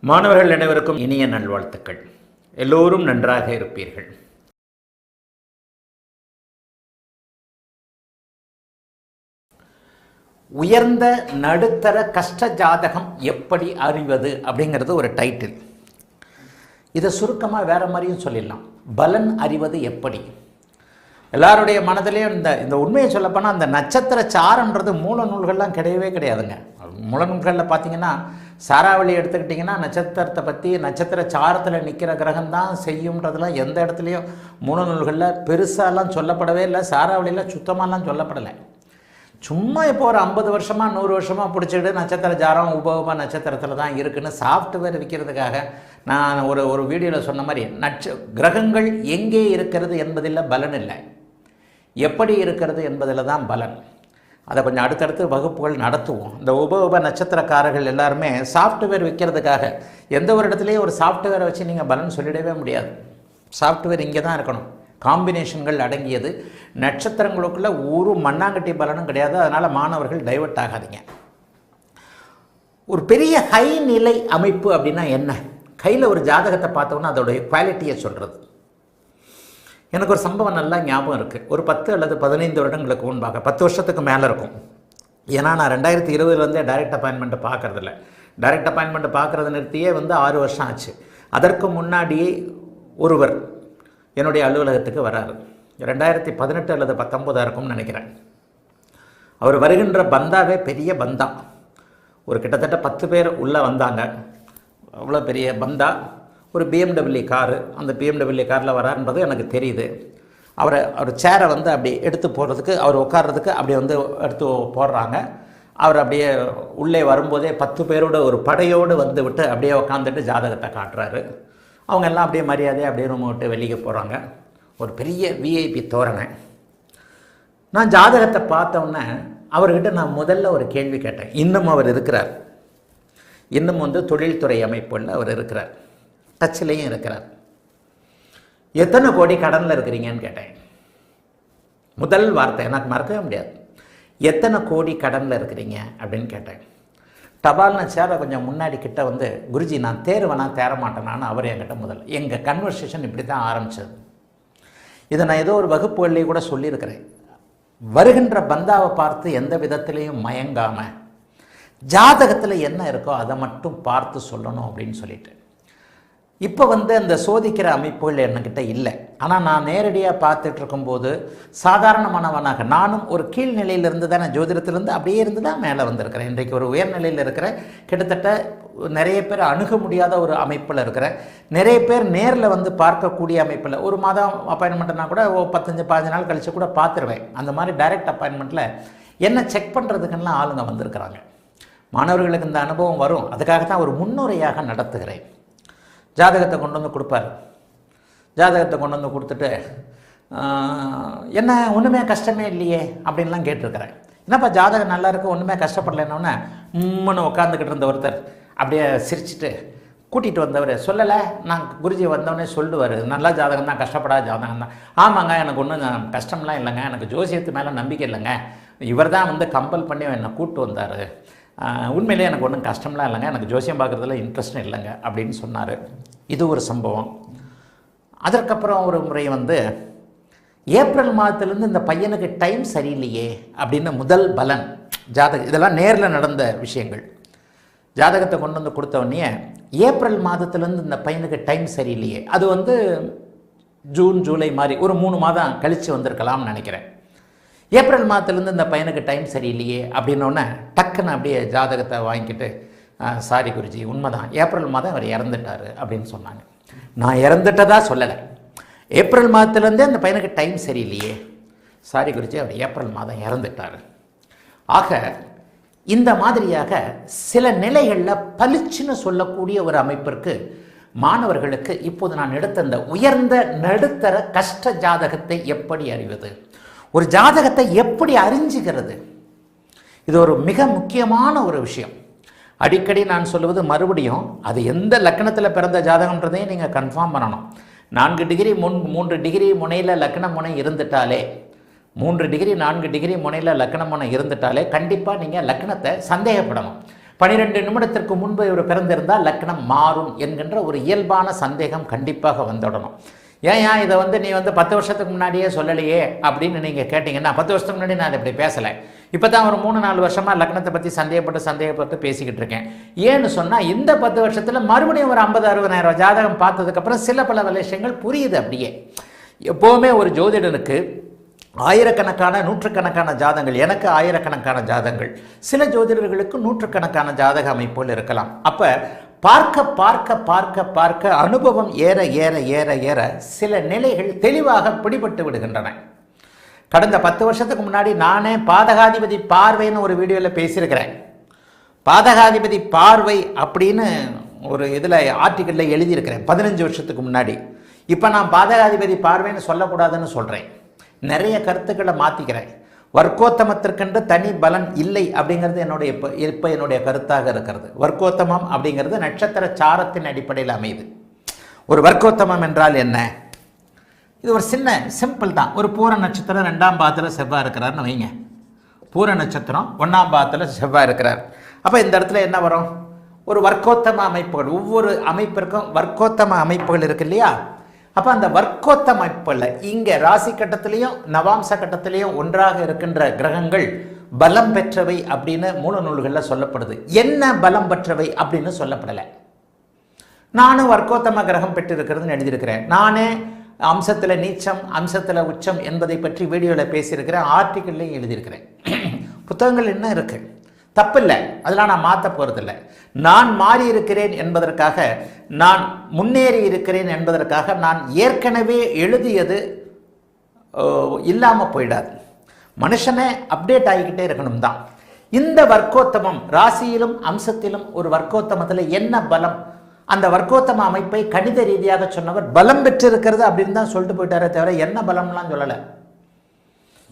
மாணவர்கள் அனைவருக்கும் இனிய நல்வாழ்த்துக்கள். எல்லோரும் நன்றாக இருப்பீர்கள். உயர்ந்த நடுத்தர கஷ்ட ஜாதகம் எப்படி அறிவது அப்படிங்கிறது ஒரு டைட்டில். இதை சுருக்கமாக வேற மாதிரியும் சொல்லிடலாம். பலன் அறிவது எப்படி? எல்லாருடைய மனதிலையும் இந்த உண்மையை சொல்லப்போனால் அந்த நட்சத்திர சாரன்றது மூல நூல்கள்லாம் கிடையவே கிடையாதுங்க. மூல நூல்களில் பார்த்தீங்கன்னா சாராவளி எடுத்துக்கிட்டிங்கன்னா நட்சத்திரத்தை பற்றி நட்சத்திர சாரத்தில் நிற்கிற கிரகம் தான் செய்யும்ன்றதுலாம் எந்த இடத்துலையும் மூல நூல்களில் பெருசாலாம் சொல்லப்படவே இல்லை. சாராவளியில் சுத்தமாலாம் சொல்லப்படலை. சும்மா இப்போ ஒரு 50 வருஷமாக 100 வருஷமாக பிடிச்சிக்கிட்டு நட்சத்திர ஜாரம் உபகமாக நட்சத்திரத்தில் தான் இருக்குதுன்னு சாஃப்ட்வேர் விற்கிறதுக்காக நான் ஒரு வீடியோவில் சொன்ன மாதிரி கிரகங்கள் எங்கே இருக்கிறது என்பதில் பலன் இல்லை, எப்படி இருக்கிறது என்பதில் தான் பலன். அதை கொஞ்சம் அடுத்தடுத்து வகுப்புகள் நடத்துவோம். இந்த உப நட்சத்திரக்காரர்கள் எல்லாருமே சாஃப்ட்வேர் விற்கிறதுக்காக எந்த ஒரு இடத்துலையும் ஒரு சாஃப்ட்வேரை வச்சு நீங்கள் பலன் சொல்லிடவே முடியாது. சாஃப்ட்வேர் இங்கே தான் இருக்கணும். காம்பினேஷன்கள் அடங்கியது. நட்சத்திரங்களுக்குள்ள ஒரு மண்ணாங்கட்டி பலனும் கிடையாது. அதனால் மாணவர்கள் டைவர்ட் ஆகாதீங்க. ஒரு பெரிய ஹை நிலை அமைப்பு அப்படின்னா என்ன? கையில் ஒரு ஜாதகத்தை பார்த்தோன்னா அதோடைய குவாலிட்டியை சொல்கிறது. எனக்கு ஒரு சம்பவம் நல்லா ஞாபகம் இருக்குது. ஒரு 10 அல்லது 15 வருடங்களுக்கு முன்பாக, 10 வருஷத்துக்கு மேலே இருக்கும். ஏன்னா நான் 2020 டைரக்ட் அப்பாயின்மெண்ட்டை பார்க்குறதில்ல. டைரக்ட் அப்பாயின்மெண்ட்டை பார்க்குறது நிறுத்தியே 6 வருஷம் ஆச்சு. அதற்கு முன்னாடியே ஒருவர் என்னுடைய அலுவலகத்துக்கு வராரு. 2018 அல்லது 19 இருக்கும்னு நினைக்கிறேன். அவர் வருகின்ற பந்தாவே பெரிய பந்தா. ஒரு கிட்டத்தட்ட 10 பேர் உள்ளே வந்தாங்க. அவ்வளோ பெரிய பந்தா. ஒரு BMW காரு. அந்த BMW காரில் வராருன்றது எனக்கு தெரியுது. அவர் சேரை அப்படி எடுத்து போடுறதுக்கு, அவர் உட்கார்றதுக்கு அப்படி எடுத்து போடுறாங்க. அவர் அப்படியே உள்ளே வரும்போதே 10 பேரோட ஒரு படையோடு விட்டு அப்படியே உட்காந்துட்டு ஜாதகத்தை காட்டுறாரு. அவங்க எல்லாம் அப்படியே மரியாதையாக அப்படியே ரூம் விட்டு வெளியே போகிறாங்க. ஒரு பெரிய VIP தோரணை. நான் ஜாதகத்தை பார்த்தோன்னே அவர்கிட்ட நான் முதல்ல ஒரு கேள்வி கேட்டேன். இன்னும் அவர் இருக்கிறார். இன்னும் தொழில்துறை அமைப்புகளில் அவர் இருக்கிறார். டச்சிலையும் இருக்கிறார். எத்தனை கோடி கடனில் இருக்கிறீங்கன்னு கேட்டேன். முதல் வார்த்தை எனக்கு மறக்கவே முடியாது. எத்தனை கோடி கடனில் இருக்கிறீங்க அப்படின்னு கேட்டேன். டபால்னு சேரை கொஞ்சம் முன்னாடி கிட்ட குருஜி நான் தேர்வேனா தேர மாட்டேனான்னு அவர் என்கிட்ட முதல்ல. எங்கள் கன்வர்சேஷன் இப்படி தான் ஆரம்பித்தது. இதை நான் ஏதோ ஒரு வகுப்புகள்லேயே கூட சொல்லியிருக்கிறேன். வருகின்ற பந்தாவை பார்த்து எந்த விதத்திலையும் மயங்காமல் ஜாதகத்தில் என்ன இருக்கோ அதை மட்டும் பார்த்து சொல்லணும் அப்படின்னு சொல்லிட்டு. இப்போ அந்த சோதிக்கிற அமைப்புகள் என்கிட்ட இல்லை. ஆனால் நான் நேரடியாக பார்த்துட்டு இருக்கும்போது சாதாரணமானவனாக நானும் ஒரு கீழ்நிலையிலிருந்து தான், ஜோதிடத்திலிருந்து அப்படியே இருந்து தான் மேலே வந்திருக்கிறேன். இன்றைக்கு ஒரு உயர்நிலையில் இருக்கிற, கிட்டத்தட்ட நிறைய பேர் அணுக முடியாத ஒரு அமைப்பில் இருக்கிற, நிறைய பேர் நேரில் பார்க்கக்கூடிய அமைப்பில். ஒரு மாதம் அப்பாயின்மெண்ட்னா கூட 15-15 நாள் கழித்து கூட பார்த்துருவேன். அந்த மாதிரி டைரக்ட் அப்பாயின்மெண்ட்டில் என்ன செக் பண்ணுறதுக்கெல்லாம் ஆளுங்க வந்திருக்கிறாங்க. மாணவர்களுக்கு இந்த அனுபவம் வரும். அதுக்காக தான் ஒரு முன்னுரையாக நடத்துகிறேன். ஜாதகத்தை கொண்டு கொடுப்பார். ஜாதகத்தை கொண்டு கொடுத்துட்டு என்ன ஒன்றுமே கஷ்டமே இல்லையே அப்படின்லாம் கேட்டிருக்கிறேன். என்னப்பா ஜாதகம் நல்லா இருக்குது, ஒன்றுமே கஷ்டப்படலைன்னொன்னே உம்முன்னு உட்காந்துக்கிட்டு இருந்த ஒருத்தர் அப்படியே சிரிச்சுட்டு கூட்டிகிட்டு வந்தவர் சொல்லலை. நான் குருஜி வந்தவொடனே சொல்லுவார், நல்லா ஜாதகம் தான், கஷ்டப்படாத ஜாதகம் தான். ஆமாங்க, எனக்கு ஒன்றும் கஷ்டம்லாம் இல்லைங்க, எனக்கு ஜோசியத்து மேலே நம்பிக்கை இல்லைங்க, இவர் தான் கம்பல் பண்ணி என்னை கூப்பிட்டு வந்தார், உண்மையிலே எனக்கு ஒன்றும் கஷ்டம்லாம் இல்லைங்க, எனக்கு ஜோசியம் பார்க்குறதுல இன்ட்ரெஸ்ட்டும் இல்லைங்க அப்படின்னு சொன்னார். இது ஒரு சம்பவம். அதற்கப்புறம் ஒரு முறை ஏப்ரல் மாதத்துலேருந்து இந்த பையனுக்கு டைம் சரியில்லையே அப்படின்னு முதல் பலன் ஜாதகம். இதெல்லாம் நேரில் நடந்த விஷயங்கள். ஜாதகத்தை கொண்டு கொடுத்தவொடனே ஏப்ரல் மாதத்துலேருந்து இந்த பையனுக்கு டைம் சரியில்லையே, அது ஜூன் ஜூலை மாதிரி ஒரு 3 மாதம் கழித்து வந்திருக்கலாம்னு நினைக்கிறேன். ஏப்ரல் மாதத்துலேருந்து இந்த பையனுக்கு டைம் சரியில்லையே அப்படின்னோடனே டக்குன்னு அப்படியே ஜாதகத்தை வாங்கிக்கிட்டு, சாரி குருஜி உண்மைதான், ஏப்ரல் மாதம் அவர் இறந்துட்டார் அப்படின்னு சொன்னாங்க. நான் இறந்துட்டதா சொல்லலை, ஏப்ரல் மாதத்துலேருந்தே அந்த பையனுக்கு டைம் சரியில்லையே, சாரி குருஜி அவர் ஏப்ரல் மாதம் இறந்துட்டார். ஆக இந்த மாதிரியாக சில நிலைகளில் பளிச்சுன்னு சொல்லக்கூடிய ஒரு அமைப்பிற்கு மாணவர்களுக்கு இப்போது நான் எடுத்த இந்த உயர்ந்த நடுத்தர கஷ்ட ஜாதகத்தை எப்படி அறிவது, ஒரு ஜாதகத்தை எப்படி அறிஞ்சுகிறது, இது ஒரு மிக முக்கியமான ஒரு விஷயம். அடிக்கடி நான் சொல்லுவது மறுபடியும், அது எந்த லக்கணத்தில் பிறந்த ஜாதகம்ன்றதையும் நீங்கள் கன்ஃபார்ம் பண்ணணும். 4 டிகிரி 3 டிகிரி முனையில் லக்கண முனை இருந்துட்டாலே, 3 டிகிரி 4 டிகிரி முனையில் லக்கண முனை இருந்துட்டாலே கண்டிப்பாக நீங்கள் லக்கணத்தை சந்தேகப்படணும். 12 நிமிடத்திற்கு முன்பு இவர் பிறந்திருந்தால் லக்னம் மாறும் என்கின்ற ஒரு இயல்பான சந்தேகம் கண்டிப்பாக வந்துடணும். ஏன் இதை நீ 10 வருஷத்துக்கு முன்னாடியே சொல்லலையே அப்படின்னு நீங்கள் கேட்டிங்கன்னா, 10 வருஷத்துக்கு முன்னாடி நான் இப்படி பேசலை, இப்போ தான் ஒரு 3-4 வருஷமாக லக்னத்தை பற்றி சந்தேகப்பட்டு பேசிக்கிட்டு இருக்கேன். ஏன்னு சொன்னால் இந்த 10 வருஷத்தில் மறுபடியும் ஒரு 50-60 ஜாதகம் பார்த்ததுக்கப்புறம் சில பல விஷயங்கள் புரியுது. அப்படியே எப்போவுமே ஒரு ஜோதிடனுக்கு ஆயிரக்கணக்கான நூற்றுக்கணக்கான ஜாதகங்கள், எனக்கு ஆயிரக்கணக்கான ஜாதகங்கள், சில ஜோதிடர்களுக்கு நூற்றுக்கணக்கான ஜாதக அமைப்புகள் இருக்கலாம். அப்போ பார்க்க பார்க்க பார்க்க பார்க்க அனுபவம் ஏற ஏற ஏற ஏற சில நிலைகள் தெளிவாக பிடிபட்டு விடுகின்றன. கடந்த 10 வருஷத்துக்கு முன்னாடி நானே பாதகாதிபதி பார்வைன்னு ஒரு வீடியோவில் பேசியிருக்கிறேன். பாதகாதிபதி பார்வை அப்படின்னு ஒரு இதில் ஆர்டிக்கலில் எழுதியிருக்கிறேன் 15 வருஷத்துக்கு முன்னாடி. இப்போ நான் பாதகாதிபதி பார்வைன்னு சொல்லக்கூடாதுன்னு சொல்கிறேன். நிறைய கருத்துக்களை மாற்றிக்கிறேன். வர்க்கோத்தமத்திற்கென்று தனி பலன் இல்லை அப்படிங்கிறது என்னுடைய கருத்தாக இருக்கிறது. வர்க்கோத்தமம் அப்படிங்கிறது நட்சத்திர சாரத்தின் அடிப்படையில் அமையுது. ஒரு வர்க்கோத்தமம் என்றால் என்ன? இது ஒரு சிம்பிள் தான். ஒரு பூர நட்சத்திரம் 2ஆம் பாதத்தில் செவ்வாய் இருக்கிறார்னு வைங்க. பூர நட்சத்திரம் 1ஆம் பாதத்தில் செவ்வாய் இருக்கிறார். அப்போ இந்த இடத்துல என்ன வரும்? ஒரு வர்க்கோத்தம அமைப்புகள், ஒவ்வொரு அமைப்பிற்கும் வர்க்கோத்தம அமைப்புகள் இருக்கு இல்லையா? அப்போ அந்த வர்க்கோத்தம அமைப்புல இங்கே ராசி கட்டத்திலையும் நவாம்ச கட்டத்திலையும் ஒன்றாக இருக்கின்ற கிரகங்கள் பலம் பெற்றவை அப்படின்னு மூல நூல்களில் சொல்லப்படுது. என்ன பலம் பெற்றவை அப்படின்னு சொல்லப்படலை. நானும் வர்க்கோத்தம கிரகம் பெற்றிருக்கிறதுன்னு எழுதியிருக்கிறேன். நானே அம்சத்தில் நீச்சம் அம்சத்தில் உச்சம் என்பதை பற்றி வீடியோவில் பேசியிருக்கிறேன், ஆர்டிக்கல்லையும் எழுதியிருக்கிறேன். புத்தகங்கள் என்ன இருக்குது, தப்பில்லை, அதெல்லாம் நான் மாற்ற போகிறதில்லை. நான் மாறி இருக்கிறேன் என்பதற்காக, நான் முன்னேறி இருக்கிறேன் என்பதற்காக நான் ஏற்கனவே எழுதியது இல்லாமல் போயிடாது. மனுஷனே அப்டேட் ஆகிக்கிட்டே இருக்கணும் தான். இந்த வர்க்கோத்தமம் ராசியிலும் அம்சத்திலும் ஒரு வர்க்கோத்தமத்தில் என்ன பலம், அந்த வர்க்கோத்தம அமைப்பை கணித ரீதியாக சொன்னவர் பலம் பெற்றிருக்கிறது அப்படின்னு தான் சொல்லிட்டு போயிட்டாரே தவிர என்ன பலம்லாம் சொல்லலை.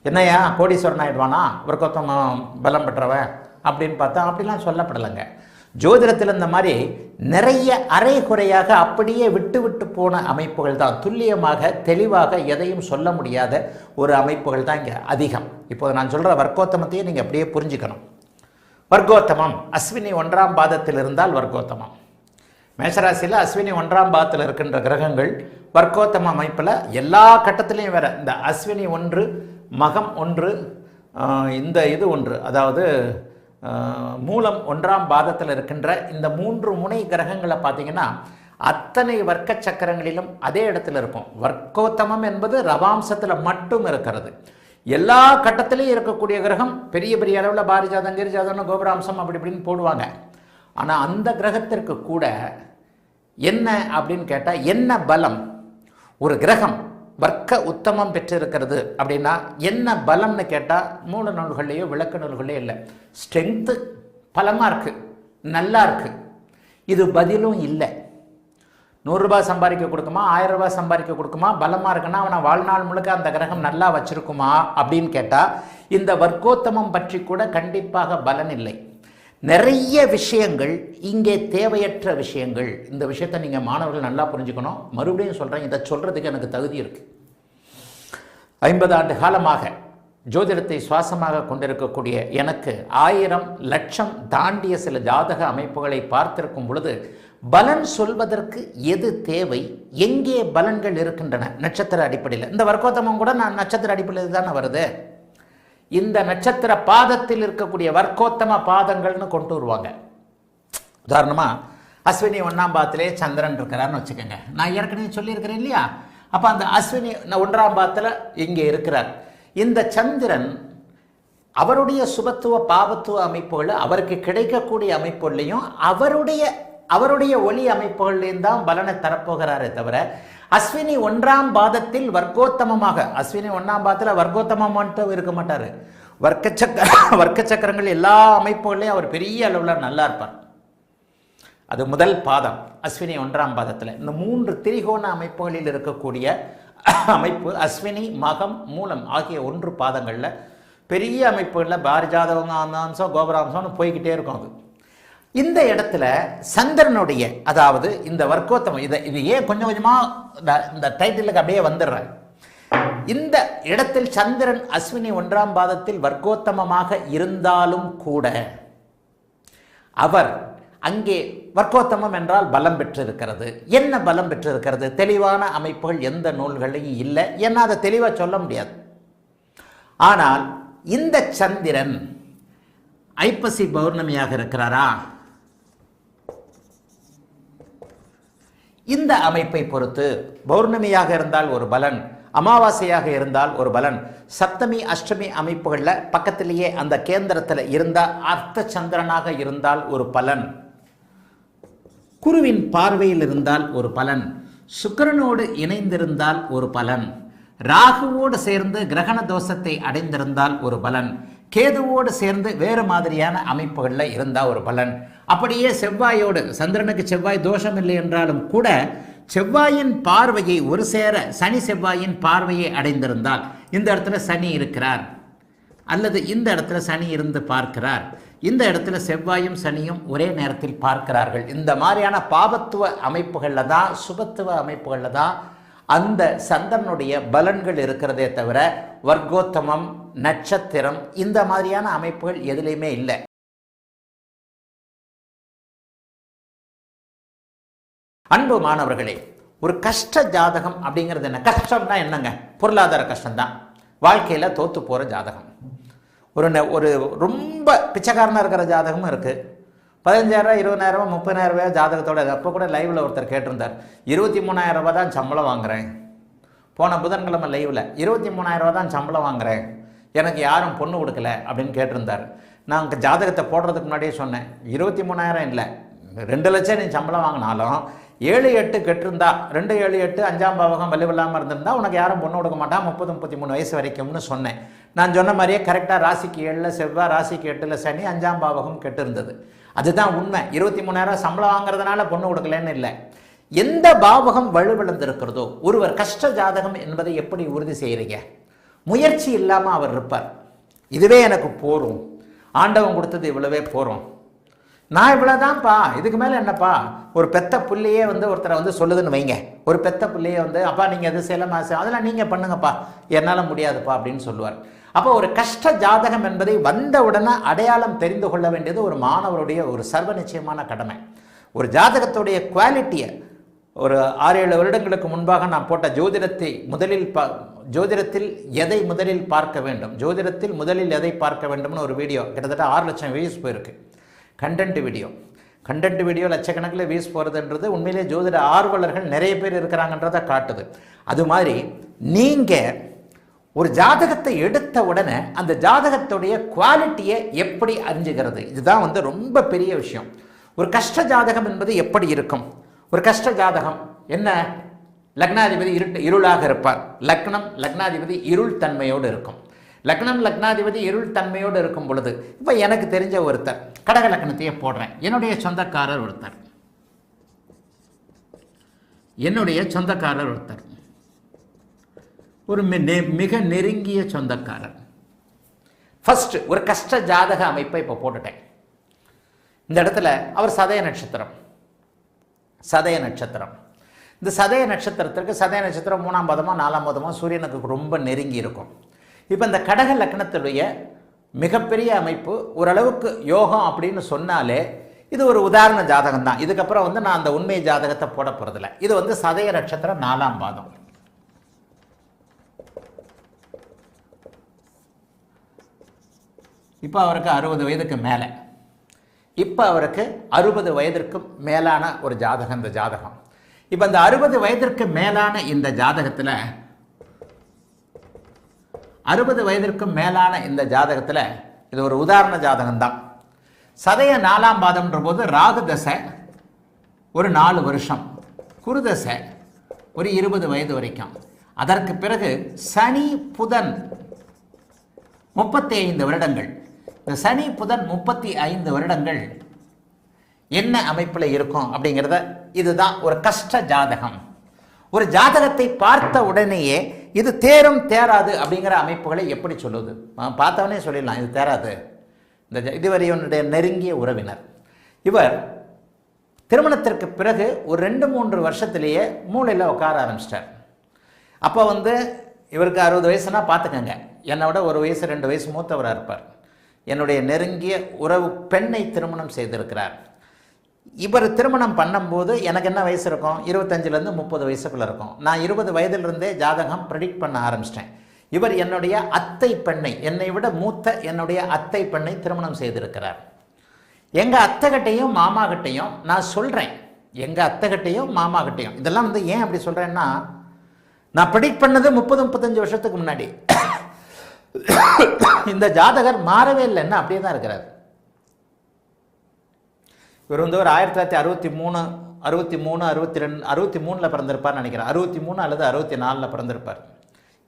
என்னையா கோடீஸ்வரன் ஆயிடுவானா வர்க்கோத்தம பலம் பெற்றவன் அப்படின்னு பார்த்தா அப்படிலாம் சொல்லப்படலைங்க. ஜோதிடத்தில் இந்த மாதிரி நிறைய அரைகுறையாக அப்படியே விட்டு விட்டு போன அமைப்புகள் தான், துல்லியமாக தெளிவாக எதையும் சொல்ல முடியாத ஒரு அமைப்புகள் தான் இங்கே அதிகம். இப்போது நான் சொல்கிற வர்க்கோத்தமத்தையும் நீங்கள் அப்படியே புரிஞ்சுக்கணும். வர்க்கோத்தமம் அஸ்வினி 1ஆம் பாதத்தில் இருந்தால் வர்க்கோத்தமம். மேஷராசியில் அஸ்வினி 1ஆம் பாதத்தில் இருக்கின்ற கிரகங்கள் வர்க்கோத்தம அமைப்பில் எல்லா கட்டத்திலையும் வேற. இந்த அஸ்வினி 1, மகம் 1, இந்த இது 1, அதாவது மூலம் 1ஆம் பாதத்தில் இருக்கின்ற இந்த 3 முனை கிரகங்களை பார்த்தீங்கன்னா அத்தனை வர்க்க சக்கரங்களிலும் அதே இடத்துல இருக்கும். வர்க்கோத்தமம் என்பது ரவாம்சத்தில் மட்டும் இருக்கிறது. எல்லா கட்டத்திலையும் இருக்கக்கூடிய கிரகம் பெரிய பெரிய அளவில் பாரிஜாதம் கிரிஜாதம் கோபுராம்சம் அப்படி இப்படின்னு போடுவாங்க. ஆனால் அந்த கிரகத்திற்கு கூட என்ன அப்படின்னு கேட்டால் என்ன பலம், ஒரு கிரகம் வர்க்க உத்தமம் பெற்றிருக்கிறது அப்படின்னா என்ன பலம்னு கேட்டால் மூல நூல்கள்லையோ விளக்க நூல்கள்லையோ இல்லை. ஸ்ட்ரென்த்து பலமாக இருக்குது, நல்லா இருக்குது. இது பதிலும் இல்லை. 100 ரூபாய் சம்பாதிக்க கொடுக்குமா, 1000 ரூபாய் சம்பாதிக்க கொடுக்குமா, பலமாக இருக்குன்னா அவனை வாழ்நாள் முழுக்க அந்த கிரகம் நல்லா வச்சிருக்குமா அப்படின்னு கேட்டால் இந்த வர்க்கோத்தமம் பற்றி கூட கண்டிப்பாக பலன் இல்லை. நிறைய விஷயங்கள் இங்கே தேவையற்ற விஷயங்கள். இந்த விஷயத்தை நீங்கள் மாணவர்கள் நல்லா புரிஞ்சுக்கணும். மறுபடியும் சொல்கிறேன், இதை சொல்கிறதுக்கு எனக்கு தகுதி இருக்குது. 50 ஆண்டு காலமாக ஜோதிடத்தை சுவாசமாக கொண்டிருக்கக்கூடிய எனக்கு 1000 லட்சம் தாண்டிய சில ஜாதக அமைப்புகளை பார்த்திருக்கும் பொழுது பலன் சொல்வதற்கு எது தேவை, எங்கே பலன்கள் இருக்கின்றன நட்சத்திர அடிப்படையில். இந்த வர்க்கோத்தமம் கூட நான் நட்சத்திர அடிப்படையில் தானே வருது. இந்த நட்சத்திர பாதத்தில் இருக்கக்கூடிய வர்க்கோத்தம பாதங்கள்னு கொண்டு வருவாங்க. உதாரணமாக அஸ்வினி 1ஆம் பாதத்திலே சந்திரன் இருக்கிறார்னு வச்சுக்கோங்க. நான் ஏற்கனவே சொல்லியிருக்கிறேன் இல்லையா? அப்போ அந்த அஸ்வினி 1ஆம் பாதத்தில் இங்கே இருக்கிறார். இந்த சந்திரன் அவருடைய சுபத்துவ பாவத்துவ அமைப்புகள், அவருக்கு கிடைக்கக்கூடிய அமைப்புகள்லையும் அவருடைய ஒளி அமைப்புகள்லையும் தான் பலனை தரப்போகிறாரே தவிர அஸ்வினி 1ஆம் பாதத்தில் வர்க்கோத்தமமாக, அஸ்வினி 1ஆம் பாதத்தில் வர்க்கோத்தமம் மட்டும் இருக்க மாட்டார். வர்க்க சக்கரங்கள் எல்லா அமைப்புகள்லையும் அவர் பெரிய அளவில் நல்லா இருப்பார். அது முதல் பாதம் அஸ்வினி 1ஆம் பாதத்தில். இந்த 3 திரிகோண அமைப்புகளில் இருக்கக்கூடிய அமைப்பு அஸ்வினி மகம் மூலம் ஆகிய 1 பாதங்களில் பெரிய அமைப்புகளில் பாரிஜாதவங்க அம்சம் கோபுராம்சம்னு போய்கிட்டே இருக்கும். அது இந்த இடத்துல சந்திரனுடைய, அதாவது இந்த வர்க்கோத்தமம், இது ஏன் கொஞ்சம் கொஞ்சமாக இந்த டைட்டிலுக்கு அப்படியே வந்துடுறேன். இந்த இடத்தில் சந்திரன் அஸ்வினி 1ஆம் பாதத்தில் வர்க்கோத்தமமாக இருந்தாலும் கூட அவர் அங்கே வர்க்கோத்தமம் என்றால் பலம் பெற்றிருக்கிறது. என்ன பலம் பெற்றிருக்கிறது? தெளிவான அமைப்புகள் எந்த நூல்களையும் இல்லை, என்ன அதை தெளிவாக சொல்ல முடியாது. ஆனால் இந்த சந்திரன் ஐப்பசி பௌர்ணமியாக இருக்கிறாரா, இந்த அமைப்பை பொறுத்து பௌர்ணமியாக இருந்தால் ஒரு பலன், அமாவாசையாக இருந்தால் ஒரு பலன், சப்தமி அஷ்டமி அமைப்புகளில் பக்கத்திலேயே அந்த கேந்திரத்தில் இருந்தால் அர்த்த சந்திரனாக இருந்தால் ஒரு பலன், குருவின் பார்வையில் இருந்தால் ஒரு பலன், சுக்கிரனோடு இணைந்திருந்தால் ஒரு பலன், ராகுவோடு சேர்ந்து கிரகண தோஷத்தை அடைந்திருந்தால் ஒரு பலன், கேதுவோடு சேர்ந்து வேறு மாதிரியான அமைப்புகளில் இருந்தால் ஒரு பலன். அப்படியே செவ்வாயோடு, சந்திரனுக்கு செவ்வாய் தோஷம் இல்லை என்றாலும் கூட செவ்வாயின் பார்வையை ஒரு சேர சனி செவ்வாயின் பார்வையை அடைந்திருந்தால், இந்த இடத்துல சனி இருக்கிறார் அல்லது இந்த இடத்துல சனி இருந்து பார்க்கிறார், இந்த இடத்துல செவ்வாயும் சனியும் ஒரே நேரத்தில் பார்க்கிறார்கள், இந்த மாதிரியான பாபத்துவ அமைப்புகளில் தான், சுபத்துவ அமைப்புகளில் தான் அந்த சந்திரனுடைய பலன்கள் இருக்கிறதே தவிர வர்க்கோத்தமம், நட்சத்திரம் இந்த மாதிரியான அமைப்புகள் எதுலையுமே இல்லை. அன்பு மாணவர்களே, ஒரு கஷ்ட ஜாதகம் அப்படிங்கிறது என்ன? கஷ்டம்னா என்னங்க? பொருளாதார கஷ்டம்தான், வாழ்க்கையில் தோற்று போகிற ஜாதகம். ஒரு ரொம்ப பிச்சைக்காரனாக இருக்கிற ஜாதகமும் இருக்குது. 15,000 20,000 30,000 ஜாதகத்தோட. அப்போ கூட லைவில் ஒருத்தர் கேட்டிருந்தார், 23,000 ரூபா தான் சம்பளம் வாங்குகிறேன், போன புதன்கிழமை லைவில் 23,000 ரூபா தான் சம்பளம் வாங்குகிறேன், எனக்கு யாரும் பொண்ணு கொடுக்கல அப்படின்னு கேட்டிருந்தார். நான் உங்கள் ஜாதகத்தை போடுறதுக்கு முன்னாடியே சொன்னேன், 23,000 இல்லை, 2 லட்சம் நீ சம்பளம் வாங்கினாலும் 7 8 கெட்டிருந்தா, 2 7 8 5ஆம் பாவகம் வலுவில்லாமல் இருந்திருந்தா உனக்கு யாரும் பொண்ணு கொடுக்க மாட்டான் 30 33 வயசு வரைக்கும்னு சொன்னேன். நான் சொன்ன மாதிரியே கரெக்டாக ராசிக்கு 7 செவ்வாய், ராசிக்கு 8 சனி, 5ஆம் பாவகம் கெட்டு இருந்தது. அதுதான் உண்மை. 23,000 சம்பளம் வாங்குறதுனால பொண்ணு கொடுக்கலன்னு இல்லை. எந்த பாவகம் வலுவிழந்திருக்கிறதோ, ஒருவர் கஷ்ட ஜாதகம் என்பதை எப்படி உறுதி செய்கிறீங்க? முயற்சி இல்லாமல் அவர் இருப்பார். இதுவே எனக்கு போரும், ஆண்டவன் கொடுத்தது இவ்வளவே போகிறோம், நான் இவ்வளோதான்ப்பா, இதுக்கு மேலே என்னப்பா. ஒரு பெத்த பிள்ளையே ஒருத்தரை சொல்லுதுன்னு வைங்க, ஒரு பெத்த பிள்ளையே அப்பா நீங்கள் எது செய்யலாம், அதெல்லாம் நீங்கள் பண்ணுங்கப்பா, என்னால் முடியாதுப்பா அப்படின்னு சொல்லுவார். அப்போ ஒரு கஷ்ட ஜாதகம் என்பதை வந்த உடனே அடையாளம் தெரிந்து கொள்ள வேண்டியது ஒரு மாணவருடைய ஒரு சர்வ நிச்சயமான கடமை. ஒரு ஜாதகத்துடைய குவாலிட்டியை ஒரு 6-7 வருடங்களுக்கு முன்பாக நான் போட்ட ஜோதிடத்தில் எதை முதலில் பார்க்க வேண்டும், ஜோதிடத்தில் முதலில் எதை பார்க்க வேண்டும்னு ஒரு வீடியோ கிட்டத்தட்ட 6 லட்சம் வியூஸ் போயிருக்கு. கண்டென்ட் வீடியோ லட்சக்கணக்கில் வியூஸ் போகிறதுன்றது உண்மையிலே ஜோதிட ஆர்வலர்கள் நிறைய பேர் இருக்கிறாங்கன்றதை காட்டுது. அது மாதிரி நீங்கள் ஒரு ஜாதகத்தை எடுத்த உடனே அந்த ஜாதகத்துடைய குவாலிட்டியை எப்படி அறிஞ்சுக்கிறது, இதுதான் ரொம்ப பெரிய விஷயம். ஒரு கஷ்ட ஜாதகம் என்பது எப்படி இருக்கும்? ஒரு கஷ்ட ஜாதகம் என்ன? லக்னாதிபதி இருளாக இருப்பார். லக்னாதிபதி இருள் தன்மையோடு இருக்கும். லக்னாதிபதி இருள் தன்மையோடு இருக்கும் பொழுது, இப்போ எனக்கு தெரிஞ்ச ஒருத்தர், கடக லக்னத்தையே போடுறேன், என்னுடைய சொந்தக்காரர் ஒருத்தர், ஒரு மிக நெருங்கிய சொந்தக்காரர். ஃபர்ஸ்ட் ஒரு கஷ்ட ஜாதக அமைப்பை இப்போ போட்டுட்டேன். இந்த இடத்துல அவர் சதய நட்சத்திரம். இந்த சதய நட்சத்திரத்திற்கு, சதய நட்சத்திரம் 3ஆம் பாதமோ 4ஆம் பாதமோ சூரியனுக்கு ரொம்ப நெருங்கி இருக்கும். இப்போ இந்த கடக லக்னத்துடைய மிகப்பெரிய அமைப்பு ஓரளவுக்கு யோகம் அப்படின்னு சொன்னாலே இது ஒரு உதாரண ஜாதகம் தான். இதுக்கப்புறம் நான் அந்த உண்மை ஜாதகத்தை போட போகிறதில்ல. இது சதய நட்சத்திரம் 4ஆம் பாதம். இப்போ அவருக்கு 60 வயதுக்கு மேலே, இப்போ அவருக்கு 60 வயதிற்கு மேலான ஒரு ஜாதகம் இந்த ஜாதகம். இப்போ இந்த 60 வயதிற்கு மேலான இந்த ஜாதகத்தில் 60 வயதிற்கு மேலான இந்த ஜாதகத்தில் இது ஒரு உதாரண ஜாதகம்தான். சதய 4ஆம் பாதம்ன்ற போது ராகு தசை ஒரு 4 வருஷம், குரு தசை ஒரு 20 வயது வரைக்கும். அதற்கு பிறகு சனி புதன் 35 வருடங்கள். இந்த சனி புதன் 35 வருடங்கள் என்ன அமைப்பில் இருக்கும் அப்படிங்கிறத, இதுதான் ஒரு கஷ்ட ஜாதகம். ஒரு ஜாதகத்தை பார்த்த உடனேயே இது தேரும் தேராது அப்படிங்கிற அமைப்புகளை எப்படி சொல்லுது? பார்த்தவனே சொல்லிடலாம் இது தேராது. இதுவரை இவனுடைய நெருங்கிய உறவினர். இவர் திருமணத்திற்கு பிறகு ஒரு 2-3 வருஷத்திலேயே மூளையில் உட்கார ஆரம்பிச்சிட்டார். அப்போ இவருக்கு 60 வயசுனா பார்த்துக்கங்க, என்னை விட 1 வயசு 2 வயசு மூத்தவராக இருப்பார். என்னுடைய நெருங்கிய உறவு பெண்ணை திருமணம் செய்திருக்கிறார். இவர் திருமணம் பண்ணும்போது எனக்கு என்ன வயசு இருக்கும்? 25லேருந்து 30 வயசுக்குள்ளே இருக்கும். நான் 20 வயதிலிருந்தே ஜாதகம் ப்ரெடிக்ட் பண்ண ஆரம்பிச்சிட்டேன். இவர் என்னுடைய அத்தை பெண்ணை, என்னை விட மூத்த என்னுடைய அத்தை பெண்ணை திருமணம் செய்திருக்கிறார். எங்கள் அத்தைகிட்டையும் மாமாகிட்டையும் நான் சொல்கிறேன், எங்கள் அத்தைகிட்டையும் மாமாகிட்டையும் இதெல்லாம் வந்து ஏன் அப்படி சொல்கிறேன்னா, நான் ப்ரெடிக்ட் பண்ணது 30-35 வருஷத்துக்கு முன்னாடி. இந்த ஜாதகர் மாறவே இல்லைன்னா அப்படியே தான் இருக்கிறார். இவர் வந்து ஒரு 1963, 62, 63 பிறந்திருப்பார்னு நினைக்கிறேன். 63 அல்லது 64 பிறந்திருப்பார்.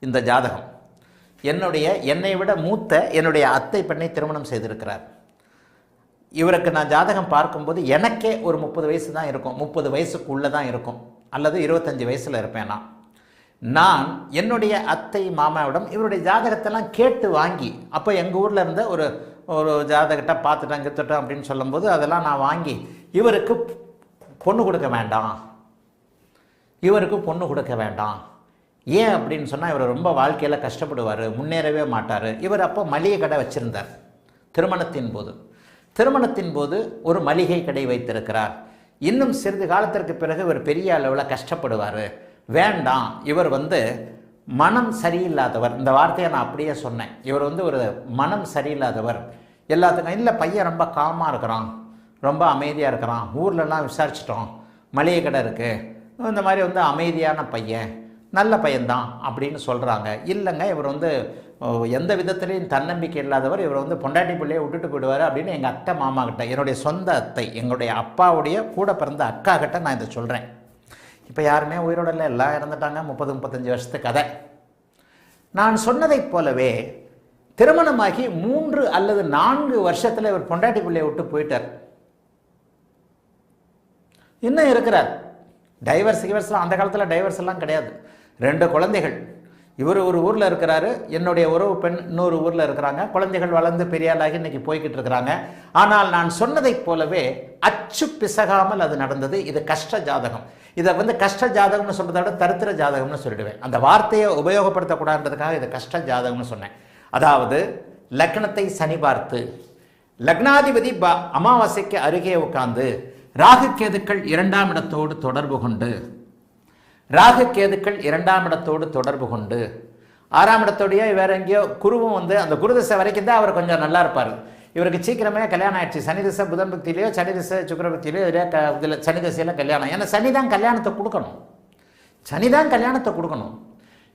இந்த ஜாதகம் என்னை விட மூத்த என்னுடைய அத்தை பெண்ணை திருமணம் செய்திருக்கிறார். இவருக்கு நான் ஜாதகம் பார்க்கும்போது எனக்கே ஒரு 30 வயசு தான் இருக்கும், 30 வயசுக்குள்ளே தான் இருக்கும், அல்லது 25 வயசில் இருப்பேன். நான் என்னுடைய அத்தை மாமாவிடம் இவருடைய ஜாதகத்தெல்லாம் கேட்டு வாங்கி, அப்போ எங்கள் ஊரில் இருந்த ஒரு ஜாதகத்தை பார்த்துட்டேன் கிட்டத்தட்ட அப்படின்னு சொல்லும்போது அதெல்லாம் நான் வாங்கி இவருக்கு பொண்ணு கொடுக்க வேண்டாம், இவருக்கு பொண்ணு கொடுக்க வேண்டாம். ஏன் அப்படின்னு சொன்னால் இவர் ரொம்ப வாழ்க்கையில் கஷ்டப்படுவார், முன்னேறவே மாட்டார். இவர் அப்போ மளிகை கடை வச்சுருந்தார். திருமணத்தின் போது ஒரு மளிகை கடை வைத்திருக்கிறார். இன்னும் சிறிது காலத்திற்கு பிறகு இவர் பெரிய அளவில் கஷ்டப்படுவார், வேண்டாம். இவர் வந்து மனம் சரியில்லாதவர், இந்த வார்த்தையை நான் அப்படியே சொன்னேன். இவர் வந்து ஒரு மனம் சரியில்லாதவர், எல்லாத்துக்கும் இல்லை, பையன் ரொம்ப காமாக இருக்கிறான், ரொம்ப அமைதியாக இருக்கிறான், ஊர்லலாம் விசாரிச்சிட்டோம், மளிகை கடை இருக்குது, இந்த மாதிரி வந்து அமைதியான பையன், நல்ல பையன்தான் அப்படின்னு சொல்கிறாங்க. இல்லைங்க, இவர் வந்து எந்த விதத்துலேயும் தன்னம்பிக்கை இல்லாதவர், இவர் வந்து பொண்டாட்டி பிள்ளையை விட்டுட்டு போயிடுவார் அப்படின்னு எங்கள் அத்தை மாமா கிட்ட, என்னுடைய சொந்த அத்தை, எங்களுடைய அப்பாவுடைய கூட பிறந்த அக்கா கிட்ட நான் இதை சொல்கிறேன். இப்போ யாருமே உயிரோட இல்லை, எல்லாம் இறந்துட்டாங்க. 30-35 வருஷத்து கதை. நான் சொன்னதைப் போலவே திருமணமாகி 3 அல்லது 4 வருஷத்தில் இவர் பொண்டாட்டி பிள்ளையை விட்டு போயிட்டார். இன்னும் இருக்கிறார். டைவர்ஸ்லாம் அந்த காலத்தில் டைவர்ஸ் எல்லாம் கிடையாது. 2 குழந்தைகள். இவர் ஒரு ஊரில் இருக்கிறாரு, என்னுடைய உறவு பெண் இன்னொரு ஊரில் இருக்கிறாங்க. குழந்தைகள் வளர்ந்து பெரியாளாகி இன்னைக்கு போய்கிட்டு இருக்கிறாங்க. ஆனால் நான் சொன்னதைப் போலவே அச்சு பிசகாமல் அது நடந்தது. இது கஷ்ட ஜாதகம். இதை வந்து கஷ்ட ஜாதகம்னு சொல்கிறத விட தரித்திர ஜாதகம்னு சொல்லிடுவேன். அந்த வார்த்தையை உபயோகப்படுத்தக்கூடாதுன்றதுக்காக இது கஷ்ட ஜாதகம்னு சொன்னேன். அதாவது லக்னத்தை சனி பார்த்து, லக்னாதிபதி அமாவாசைக்கு அருகே உட்கார்ந்து, ராகு கேதுக்கள் 2ஆம் இடத்தோடு தொடர்பு கொண்டு, 6ஆம் இடத்தோடையே வேற எங்கேயோ குருவும் வந்து அந்த குரு திசை வரைக்கும் தான் அவர் கொஞ்சம் நல்லா இருப்பார். இவருக்கு சீக்கிரமே கல்யாணம் ஆயிடுச்சு. சனி திசை புதன் பக்தியிலையோ, சனி திசை சுக்கிர பக்தியிலையோ, இதில் சனி திசையில் கல்யாணம். ஏன்னா சனி தான் கல்யாணத்தை கொடுக்கணும்.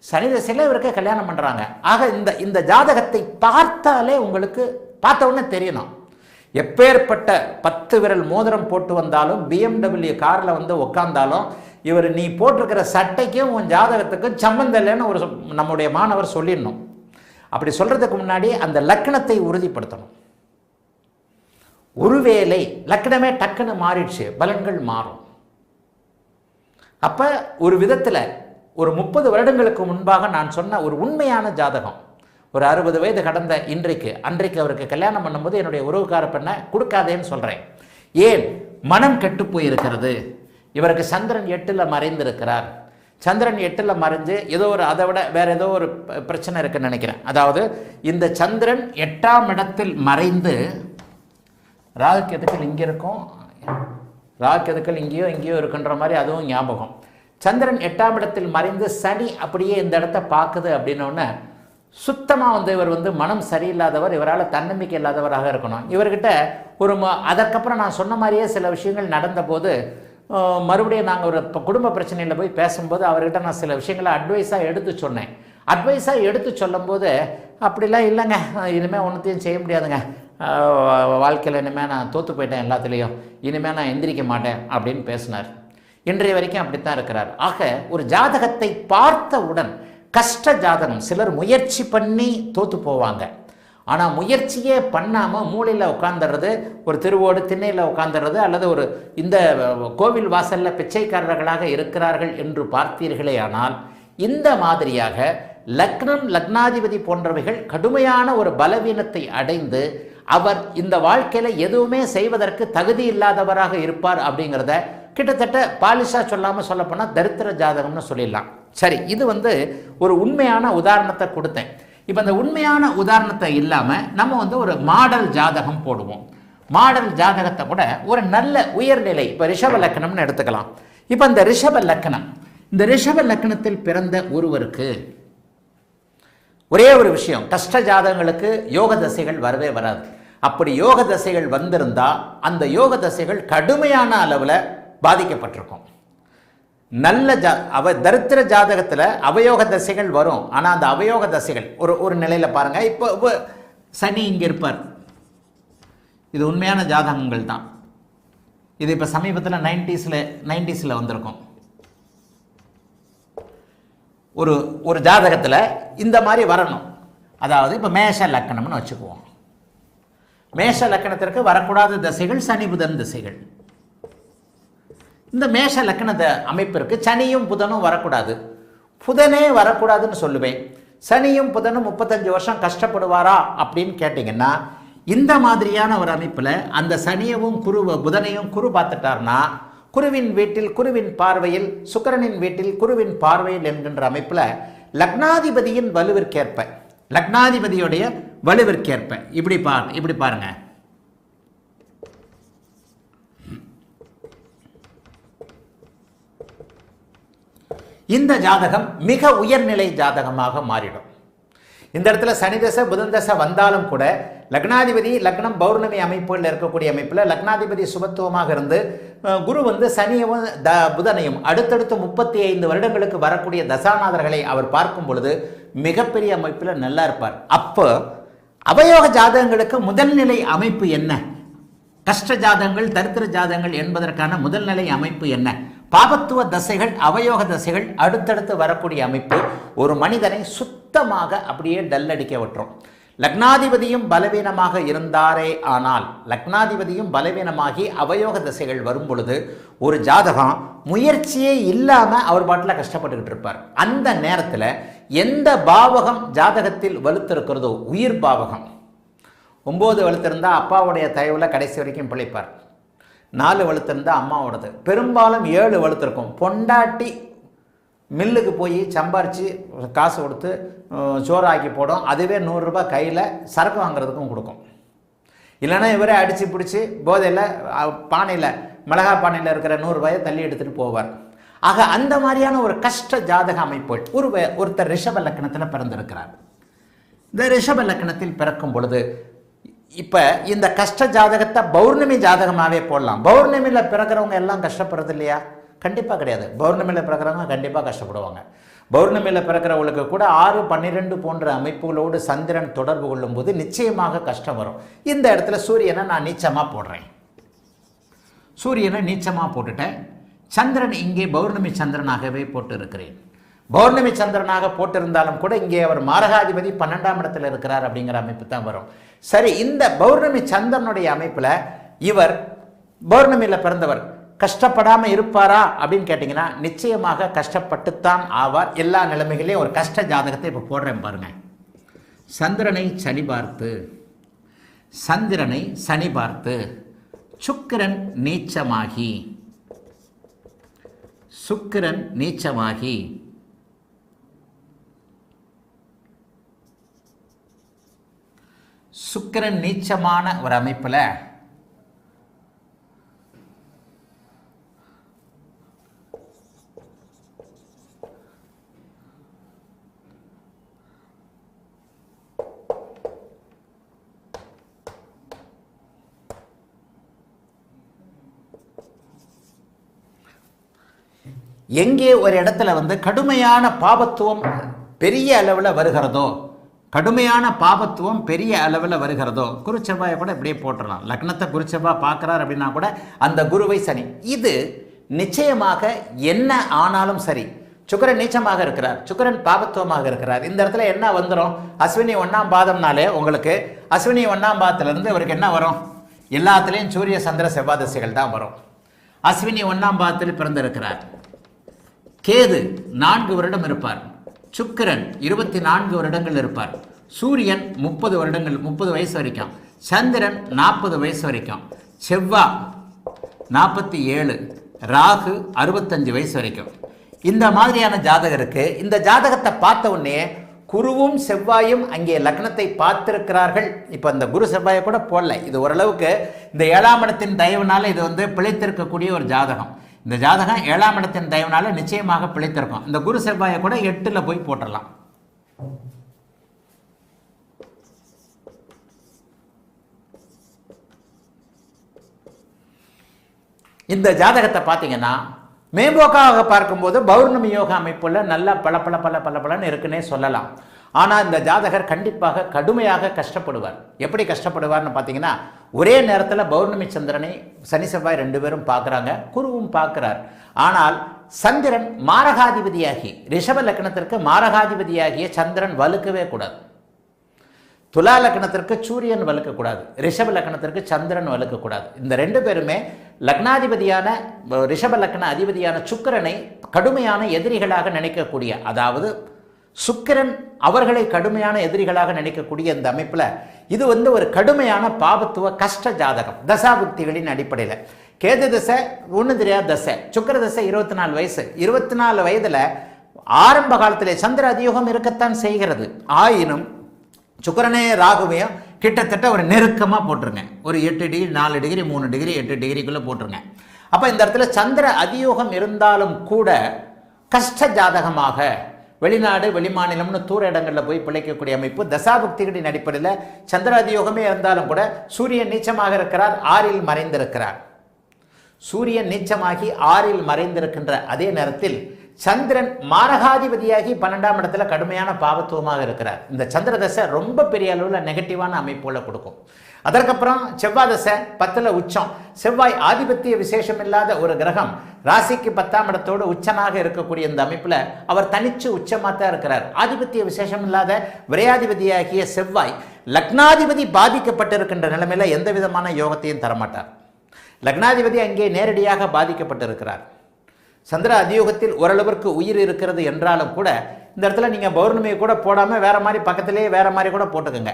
சனி திசையில் இவருக்கு கல்யாணம் பண்ணுறாங்க. ஆக இந்த ஜாதகத்தை பார்த்தாலே உங்களுக்கு பார்த்த உடனே தெரியணும். எப்பேற்பட்ட 10 விரல் மோதிரம் போட்டு வந்தாலும், BMW காரில் வந்து உட்காந்தாலும், இவர் நீ போட்டிருக்கிற சட்டைக்கும் உன் ஜாதகத்துக்கும் சம்பந்தம் இல்லைன்னு ஒரு நம்முடைய மாணவர் சொல்லிடணும். அப்படி சொல்கிறதுக்கு முன்னாடி அந்த லக்னத்தை உறுதிப்படுத்தணும். ஒருவேளை லக்னமே டக்குன்னு மாறிடுச்சு, பலன்கள் மாறும். அப்போ ஒரு விதத்தில் ஒரு 30 வருடங்களுக்கு முன்பாக நான் சொன்ன ஒரு உண்மையான ஜாதகம், ஒரு 60 வயது கடந்த அன்றைக்கு அவருக்கு கல்யாணம் பண்ணும்போது என்னுடைய உறவுக்கார பெண்ணை கொடுக்காதேன்னு சொல்கிறேன். ஏன்? மனம் கெட்டு போயிருக்கிறது. இவருக்கு சந்திரன் 8ல் மறைந்திருக்கிறார். சந்திரன் 8ல் மறைஞ்சு ஏதோ ஒரு அதை விட வேறு ஏதோ ஒரு பிரச்சனை இருக்குன்னு நினைக்கிறேன். அதாவது இந்த சந்திரன் 8ஆம் இடத்தில் மறைந்து, ராகு கேதுக்கள் இங்கே இருக்கும், ராகு கேதுக்கள் இங்கேயோ இருக்குன்ற மாதிரி அதுவும் ஞாபகம். சந்திரன் 8ஆம் இடத்தில் மறைந்து சனி அப்படியே இந்த இடத்த பார்க்குது அப்படின்னோடனே சுத்தமாக வந்து இவர் வந்து மனம் சரியில்லாதவர், இவரால் தன்னம்பிக்கை இல்லாதவராக இருக்கணும். இவர்கிட்ட அதற்கப்புறம் நான் சொன்ன மாதிரியே சில விஷயங்கள் நடந்தபோது மறுபடியும் நாங்கள் ஒரு குடும்ப பிரச்சனையில் போய் பேசும்போது அவர்கிட்ட நான் சில விஷயங்களை அட்வைஸாக எடுத்து சொல்லும்போது, அப்படிலாம் இல்லைங்க, இனிமேல் ஒன்றுத்தையும் செய்ய முடியாதுங்க, வாழ்க்கையில் இனிமேல் நான் தோற்று போயிட்டேன், எல்லாத்துலேயும் இனிமேல் நான் எந்திரிக்க மாட்டேன் அப்படின்னு பேசினார். இன்றைய வரைக்கும் அப்படித்தான் இருக்கிறார். ஆக ஒரு ஜாதகத்தை பார்த்தவுடன் கஷ்ட ஜாதகம், சிலர் முயற்சி பண்ணி தோற்று போவாங்க. ஆனால் முயற்சியே பண்ணாமல் மூளையில் உட்காந்துடுறது, ஒரு திருவோடு திண்ணையில் உட்காந்துடுறது, அல்லது ஒரு இந்த கோவில் வாசலில் பிச்சைக்காரர்களாக இருக்கிறார்கள் என்று பார்த்தீர்களே. ஆனால் இந்த மாதிரியாக லக்னம், லக்னாதிபதி போன்றவைகள் கடுமையான ஒரு பலவீனத்தை அடைந்து அவர் இந்த வாழ்க்கையில் எதுவுமே செய்வதற்கு தகுதி இல்லாதவராக இருப்பார். அப்படிங்கிறத கிட்டத்தட்ட பாலிஷாக சொல்லாமல் சொல்லப்போனால் தரித்திர ஜாதகம்னு சொல்லிடலாம். சரி, இது வந்து ஒரு உண்மையான உதாரணத்தை கொடுத்தேன். இப்போ இந்த உண்மையான உதாரணத்தை இல்லாமல் நம்ம வந்து ஒரு மாடல் ஜாதகம் போடுவோம். மாடல் ஜாதகத்தை கூட ஒரு நல்ல உயர்நிலை, இப்போ ரிஷப லக்னம்னு எடுத்துக்கலாம். இப்போ இந்த ரிஷப லக்னம், இந்த ரிஷப லக்னத்தில் பிறந்த ஒருவருக்கு ஒரே ஒரு விஷயம், கஷ்ட ஜாதகங்களுக்கு யோக தசைகள் வரவே வராது. அப்படி யோக தசைகள் வந்திருந்தால் அந்த யோக தசைகள் கடுமையான அளவில் பாதிக்கப்பட்டிருக்கும். நல்ல தரித்திர ஜாதகத்தில் அவயோக தசைகள் வரும். ஆனால் அந்த அவயோக தசைகள் ஒரு நிலையில் பாருங்கள். இப்போ சனி இங்கே இருப்பார், இது உண்மையான ஜாதகங்கள் தான். இது இப்போ சமீபத்தில் 90s வந்திருக்கும். ஒரு ஜாதகத்தில் இந்த மாதிரி வரணும். அதாவது இப்போ மேஷ லக்கணம்னு வச்சுக்குவோம். மேஷ லக்கணத்திற்கு வரக்கூடாத திசைகள் சனி புதன் திசைகள். இந்த மேஷ லக்கண அமைப்பிற்கு சனியும் புதனும் வரக்கூடாது. புதனே வரக்கூடாதுன்னு சொல்லுவேன். சனியும் புதனும் 35 வருஷம் கஷ்டப்படுவாரா அப்படின்னு கேட்டிங்கன்னா, இந்த மாதிரியான ஒரு அமைப்பில் அந்த சனியவும் புதனையும் குரு பார்த்துட்டார்னா, குருவின் வீட்டில் குருவின் பார்வையில், சுக்கிரனின் வீட்டில் குருவின் பார்வையில் என்கின்ற அமைப்பில் லக்னாதிபதியின் வலுவிற்கேற்ப, லக்னாதிபதியுடைய வலுவிற்கேற்ப இப்படி பாருங்க. இந்த ஜாதகம் மிக உயர்நிலை ஜாதகமாக மாறிடும். இந்த இடத்துல சனி தசை புதன் தசை வந்தாலும் கூட லக்னாதிபதி லக்னம் பௌர்ணமி அமைப்புகளில் இருக்கக்கூடிய அமைப்பில் லக்னாதிபதி சுபத்துவமாக இருந்து குரு வந்து சனியவும் புதனையும் அடுத்தடுத்து 35 வருடங்களுக்கு வரக்கூடிய தசாநாதர்களை அவர் பார்க்கும் பொழுது மிகப்பெரிய அமைப்பில் நல்லா இருப்பார். அப்போ அவயோக ஜாதகங்களுக்கு முதல்நிலை அமைப்பு என்ன? கஷ்ட ஜாதகங்கள் தரித்திர ஜாதகங்கள் என்பதற்கான முதல்நிலை அமைப்பு என்ன? பாபத்துவ தசைகள் அவயோக தசைகள் அடுத்தடுத்து வரக்கூடிய அமைப்பு ஒரு மனிதனை சுத்தமாக அப்படியே டல்லடிக்க விட்டுரும். லக்னாதிபதியும் பலவீனமாக இருந்தாரே ஆனால், லக்னாதிபதியும் பலவீனமாகி அவயோக தசைகள் வரும் பொழுது ஒரு ஜாதகம் முயற்சியே இல்லாமல் அவர் பாட்டில் கஷ்டப்பட்டுக்கிட்டு இருப்பார். அந்த நேரத்தில் எந்த பாவகம் ஜாதகத்தில் வலுத்திருக்கிறதோ, உயிர் பாவகம் 9 வலுத்திருந்தால் அப்பாவுடைய தயவில் கடைசி வரைக்கும் பிழைப்பார். 4 வலுத்திருந்தால் அம்மாவோடது. பெரும்பாலும் 7 வலுத்திருக்கும். பொண்டாட்டி மில்லுக்கு போய் சம்பாரித்து காசு கொடுத்து சோறாக்கி போடும். அதுவே 100 ரூபாய் கையில் சரக்கு வாங்குறதுக்கும் கொடுக்கும். இல்லைன்னா இவரே அடித்து பிடிச்சி போதையில் பானையில் மிளகா பானையில் இருக்கிற 100 ரூபாயை தள்ளி எடுத்துகிட்டு போவார். ஆக அந்த மாதிரியான ஒரு கஷ்ட ஜாதக அமைப்பு ஒருத்தர் ரிஷப லக்கணத்தில் பிறந்திருக்கிறார். இந்த ரிஷப லக்கணத்தில் பிறக்கும் பொழுது இப்போ இந்த கஷ்ட ஜாதகத்தை பௌர்ணமி ஜாதகமாகவே போடலாம். பௌர்ணமியில் பிறக்கிறவங்க எல்லாம் கஷ்டப்படுறது இல்லையா? கண்டிப்பாக கிடையாது. பௌர்ணமியில் பிறக்கிறவங்க கண்டிப்பாக கஷ்டப்படுவாங்க. பௌர்ணமியில் பிறக்கிறவங்களுக்கு கூட 6, 12 போன்ற அமைப்புகளோடு சந்திரன் தொடர்பு கொள்ளும் போது நிச்சயமாக கஷ்டம் வரும். இந்த இடத்துல சூரியனை நான் நீச்சமாக போடுறேன். சூரியனை நீச்சமாக போட்டுட்டேன். சந்திரன் இங்கே பௌர்ணமி சந்திரனாகவே போட்டு இருக்கிறேன். பௌர்ணமி சந்திரனாக போட்டிருந்தாலும் கூட இங்கே அவர் மாரகாதிபதி 12ஆம் இடத்துல இருக்கிறார் அப்படிங்கிற அமைப்பு தான் வரும். சரி, இந்த பௌர்ணமி சந்திரனுடைய அமைப்பில் இவர் பௌர்ணமியில் பிறந்தவர் கஷ்டப்படாமல் இருப்பாரா அப்படின்னு கேட்டிங்கன்னா நிச்சயமாக கஷ்டப்பட்டுத்தான் ஆவார். எல்லா நிலைமைகளையும் ஒரு கஷ்ட ஜாதகத்தை இப்போ போடுறேன் பாருங்க. சந்திரனை சனி பார்த்து, சந்திரனை சனி பார்த்து சுக்கிரன் நீச்சமாகி, சுக்கிரன் நீச்சமாகி சுக்கிரன் நீச்சமான ஒரு அமைப்பில் எங்கே ஒரு இடத்துல வந்து கடுமையான பாபத்துவம் பெரிய அளவில் வருகிறதோ, கடுமையான பாபத்துவம் பெரிய அளவில் வருகிறதோ, குருச்செவ்வாயை கூட இப்படியே போட்டுடலாம். லக்னத்தை குருச்செவ்வாய் பார்க்குறார் அப்படின்னா கூட அந்த குருவை சனி, இது நிச்சயமாக என்ன ஆனாலும் சரி. சுக்கிரன் நீச்சமாக இருக்கிறார், சுக்கிரன் பாபத்துவமாக இருக்கிறார். இந்த இடத்துல என்ன வந்துடும்? அஸ்வினி 1ஆம் பாதம்னாலே உங்களுக்கு அஸ்வினி 1ஆம் பாதத்திலிருந்து அவருக்கு என்ன வரும்? எல்லாத்துலேயும் சூரிய சந்திர செவ்வாய் திசைகள் தான் வரும். அஸ்வினி 1ஆம் பாதத்தில் பிறந்திருக்கிறார். கேது 4 வருடம் இருப்பார். சுக்கிரன் 24 வருடங்கள் இருப்பார். சூரியன் 30 வருடங்கள், 30 வயசு வரைக்கும். சந்திரன் 40 வயசு வரைக்கும். செவ்வாய் 47, ராகு 65 வயசு வரைக்கும். இந்த மாதிரியான ஜாதகருக்கு இந்த ஜாதகத்தை பார்த்த உடனே குருவும் செவ்வாயும் அங்கே லக்னத்தை பார்த்திருக்கிறார்கள். இப்போ இந்த குரு செவ்வாயை கூட போடல. இது ஓரளவுக்கு இந்த 7ஆம் இடத்தின் தயவுனால இது வந்து பிழைத்திருக்கக்கூடிய ஒரு ஜாதகம். இந்த ஜாதகம் 7ஆம் இடத்தின் தயவுனால நிச்சயமாக பிழைத்திருக்கும். இந்த குரு செவ்வாயை கூட 8ல் போய் போட்டுடலாம். இந்த ஜாதகத்தை பார்த்தீங்கன்னா மேம்போக்காக பார்க்கும்போது பௌர்ணமி யோக அமைப்புள்ள நல்லா பல இருக்குன்னே சொல்லலாம். ஆனால் இந்த ஜாதகர் கண்டிப்பாக கடுமையாக கஷ்டப்படுவார். எப்படி கஷ்டப்படுவார்னு பார்த்தீங்கன்னா, ஒரே நேரத்தில் பௌர்ணமி சந்திரனை சனி செவ்வாய் 2 பேரும் பார்க்குறாங்க, குருவும் பார்க்குறார். ஆனால் சந்திரன் மாரகாதிபதியாகி ரிஷப லக்னத்திற்கு மாரகாதிபதியாகிய சந்திரன் வலுக்கவே கூடாது. துலா லக்னத்திற்கு சூரியன் வலுக்கக்கூடாது, ரிஷப லக்னத்திற்கு சந்திரன் வலுக்கக்கூடாது. இந்த 2 பேருமே லக்னாதிபதியான ரிஷப லக்ன அதிபதியான சுக்கிரனை கடுமையான எதிரிகளாக நினைக்கக்கூடிய, அதாவது சுக்கிரன் அவர்களை கடுமையான எதிரிகளாக நினைக்கக்கூடிய இந்த அமைப்பில் இது வந்து ஒரு கடுமையான பாபத்துவ கஷ்ட ஜாதகம். தசாபுக்திகளின் அடிப்படையில் கேது தசை ஒன்றும் தெரியாத தசை, சுக்கிர தசை 24 வயசு. 24 வயதில் ஆரம்ப காலத்திலே சந்திர அதியோகம் இருக்கத்தான் செய்கிறது. ஆயினும் சுக்கிரனே ராகுவையும் கிட்டத்தட்ட ஒரு நெருக்கமாக போட்டுருங்க. ஒரு 8 டிகிரி 4 டிகிரி 3 டிகிரி 8 டிகிரிக்குள்ளே போட்டுருங்க. அப்போ இந்த இடத்துல சந்திர அதியோகம் இருந்தாலும் கூட கஷ்ட ஜாதகமாக வெளிநாடு வெளிமாநிலம்னு தூர இடங்களில் போய் பிழைக்கக்கூடிய அமைப்பு. தசாபுக்திகளின் அடிப்படையில் சந்திர அதியோகமே இருந்தாலும் கூட சூரியன் நீச்சமாக இருக்கிறார், 6ல் மறைந்திருக்கிறார். சூரியன் நீச்சமாகி 6ல் மறைந்திருக்கின்ற அதே நேரத்தில் சந்திரன் மாரகாதிபதியாகி 12ஆம் இடத்துல கடுமையான பாவத்துவமாக இருக்கிறார். இந்த சந்திர தசை ரொம்ப பெரிய அளவில் நெகட்டிவான அமைப்புகளை கொடுக்கும். அதற்கப்புறம் செவ்வாய் தசை 10ல் உச்சம். செவ்வாய் ஆதிபத்திய விசேஷம் இல்லாத ஒரு கிரகம், ராசிக்கு 10ஆம் இடத்தோடு உச்சனாக இருக்கக்கூடிய இந்த அமைப்பில் அவர் தனிச்சு உச்சமாக தான் இருக்கிறார். ஆதிபத்திய விசேஷம் இல்லாத விரையாதிபதியாகிய செவ்வாய் லக்னாதிபதி பாதிக்கப்பட்டிருக்கின்ற நிலைமையில் எந்த விதமான யோகத்தையும் தரமாட்டார். லக்னாதிபதி அங்கே நேரடியாக பாதிக்கப்பட்டிருக்கிறார். சந்திர அதியோகத்தில் ஓரளவிற்கு உயிர் இருக்கிறது என்றாலும் கூட இந்த இடத்துல நீங்கள் பௌர்ணமியை கூட போடாமல் வேறு மாதிரி பக்கத்திலேயே வேறு மாதிரி கூட போட்டுக்கோங்க.